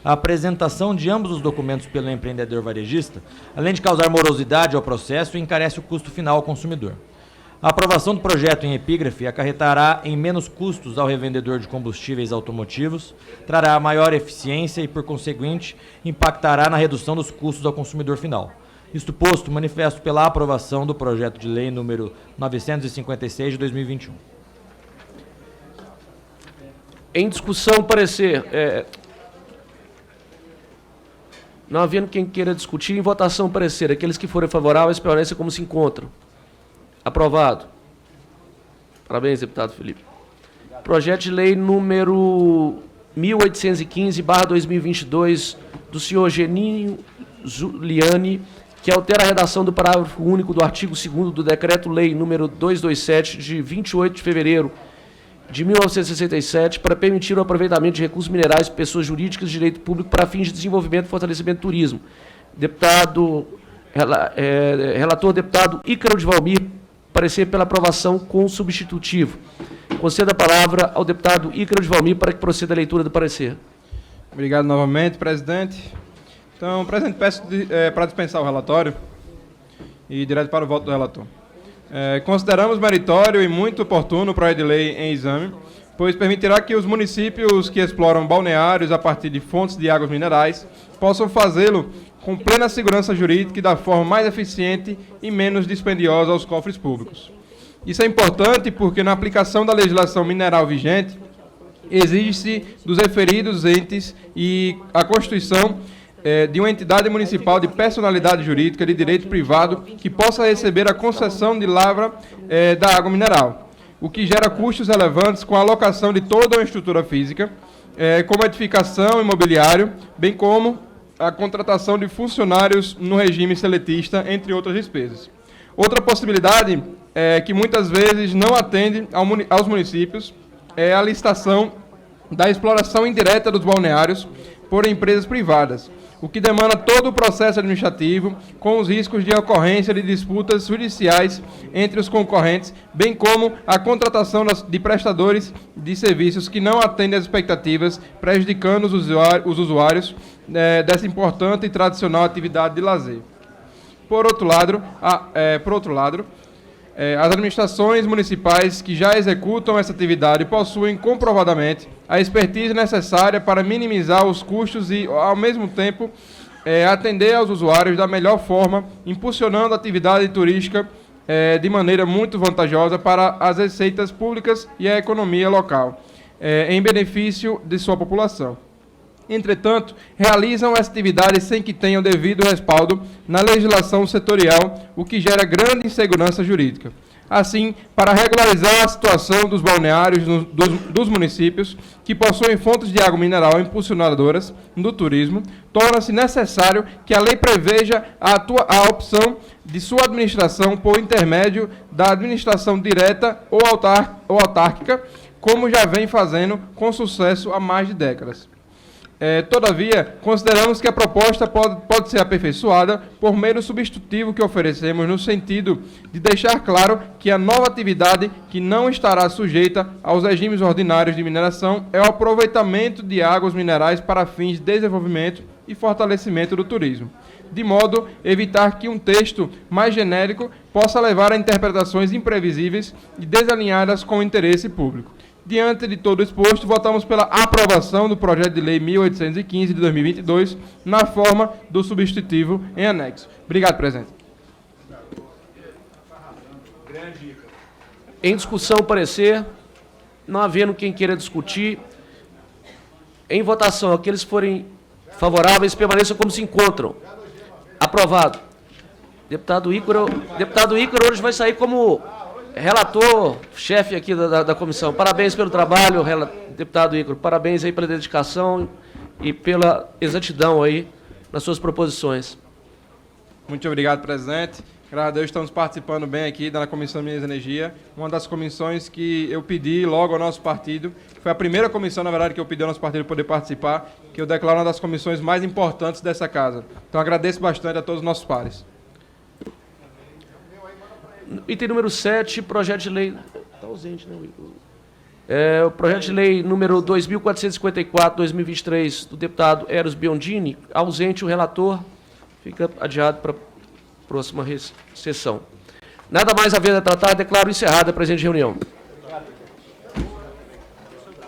S18: A apresentação de ambos os documentos pelo empreendedor varejista, além de causar morosidade ao processo, encarece o custo final ao consumidor. A aprovação do projeto em epígrafe acarretará em menos custos ao revendedor de combustíveis automotivos, trará maior eficiência e, por conseguinte, impactará na redução dos custos ao consumidor final. Isto posto, manifesto pela aprovação do projeto de lei número 956 de 2021.
S1: Em discussão, parecer... Não havendo quem queira discutir, em votação parecer. Aqueles que forem favoráveis, permaneçam como se encontram. Aprovado. Parabéns, deputado Felipe. Projeto de lei número 1815/2022, do senhor Geninho Zuliani, que altera a redação do parágrafo único do artigo 2º do Decreto-Lei número 227, de 28 de fevereiro de 1967, para permitir o aproveitamento de recursos minerais de pessoas jurídicas de direito público para fins de desenvolvimento e fortalecimento do turismo. Relator, deputado Ícaro de Valmir, parecer pela aprovação com substitutivo. Concedo a palavra ao deputado Ícaro de Valmir para que proceda a leitura do parecer.
S17: Obrigado novamente, presidente. Então, presidente, peço para dispensar o relatório e direto para o voto do relator. Consideramos meritório e muito oportuno o projeto de lei em exame, pois permitirá que os municípios que exploram balneários a partir de fontes de águas minerais possam fazê-lo com plena segurança jurídica e da forma mais eficiente e menos dispendiosa aos cofres públicos. Isso é importante porque, na aplicação da legislação mineral vigente, exige-se dos referidos entes e a constituição de uma entidade municipal de personalidade jurídica de direito privado que possa receber a concessão de lavra da água mineral, o que gera custos relevantes com a alocação de toda uma estrutura física, como edificação, imobiliário, bem como a contratação de funcionários no regime seletista, entre outras despesas. Outra possibilidade, que muitas vezes não atende aos municípios, é a licitação da exploração indireta dos balneários por empresas privadas, o que demanda todo o processo administrativo, com os riscos de ocorrência de disputas judiciais entre os concorrentes, bem como a contratação de prestadores de serviços que não atendem às expectativas, prejudicando os usuários dessa importante e tradicional atividade de lazer. Por outro lado, as administrações municipais que já executam essa atividade possuem comprovadamente a expertise necessária para minimizar os custos e, ao mesmo tempo, atender aos usuários da melhor forma, impulsionando a atividade turística de maneira muito vantajosa para as receitas públicas e a economia local, em benefício de sua população. Entretanto, realizam essa atividade sem que tenham devido respaldo na legislação setorial, o que gera grande insegurança jurídica. Assim, para regularizar a situação dos balneários dos municípios que possuem fontes de água mineral impulsionadoras do turismo, torna-se necessário que a lei preveja a opção de sua administração por intermédio da administração direta ou autárquica, como já vem fazendo com sucesso há mais de décadas. Todavia, consideramos que a proposta pode ser aperfeiçoada por meio do substitutivo que oferecemos, no sentido de deixar claro que a nova atividade que não estará sujeita aos regimes ordinários de mineração é o aproveitamento de águas minerais para fins de desenvolvimento e fortalecimento do turismo, de modo a evitar que um texto mais genérico possa levar a interpretações imprevisíveis e desalinhadas com o interesse público. Diante de todo o exposto, votamos pela aprovação do projeto de lei 1815 de 2022, na forma do substitutivo em anexo. Obrigado, presidente.
S1: Em discussão, parecer. Não havendo quem queira discutir. Em votação, aqueles que forem favoráveis permaneçam como se encontram. Aprovado. Deputado Ícaro hoje vai sair como relator, chefe aqui da comissão. Parabéns pelo trabalho, deputado Ícaro. Parabéns aí pela dedicação e pela exatidão aí nas suas proposições.
S17: Muito obrigado, presidente. Graças a Deus estamos participando bem aqui da Comissão de Minas e Energia, uma das comissões que eu pedi logo ao nosso partido, que foi a primeira comissão, na verdade, que eu pedi ao nosso partido poder participar, que eu declaro uma das comissões mais importantes dessa casa. Então agradeço bastante a todos os nossos pares.
S1: Item número 7, projeto de lei... Está ausente, né? O projeto de lei número 2454-2023, do deputado Eros Biondini. Ausente o relator, fica adiado para a próxima sessão. Nada mais havendo a tratar, declaro encerrada a presente reunião.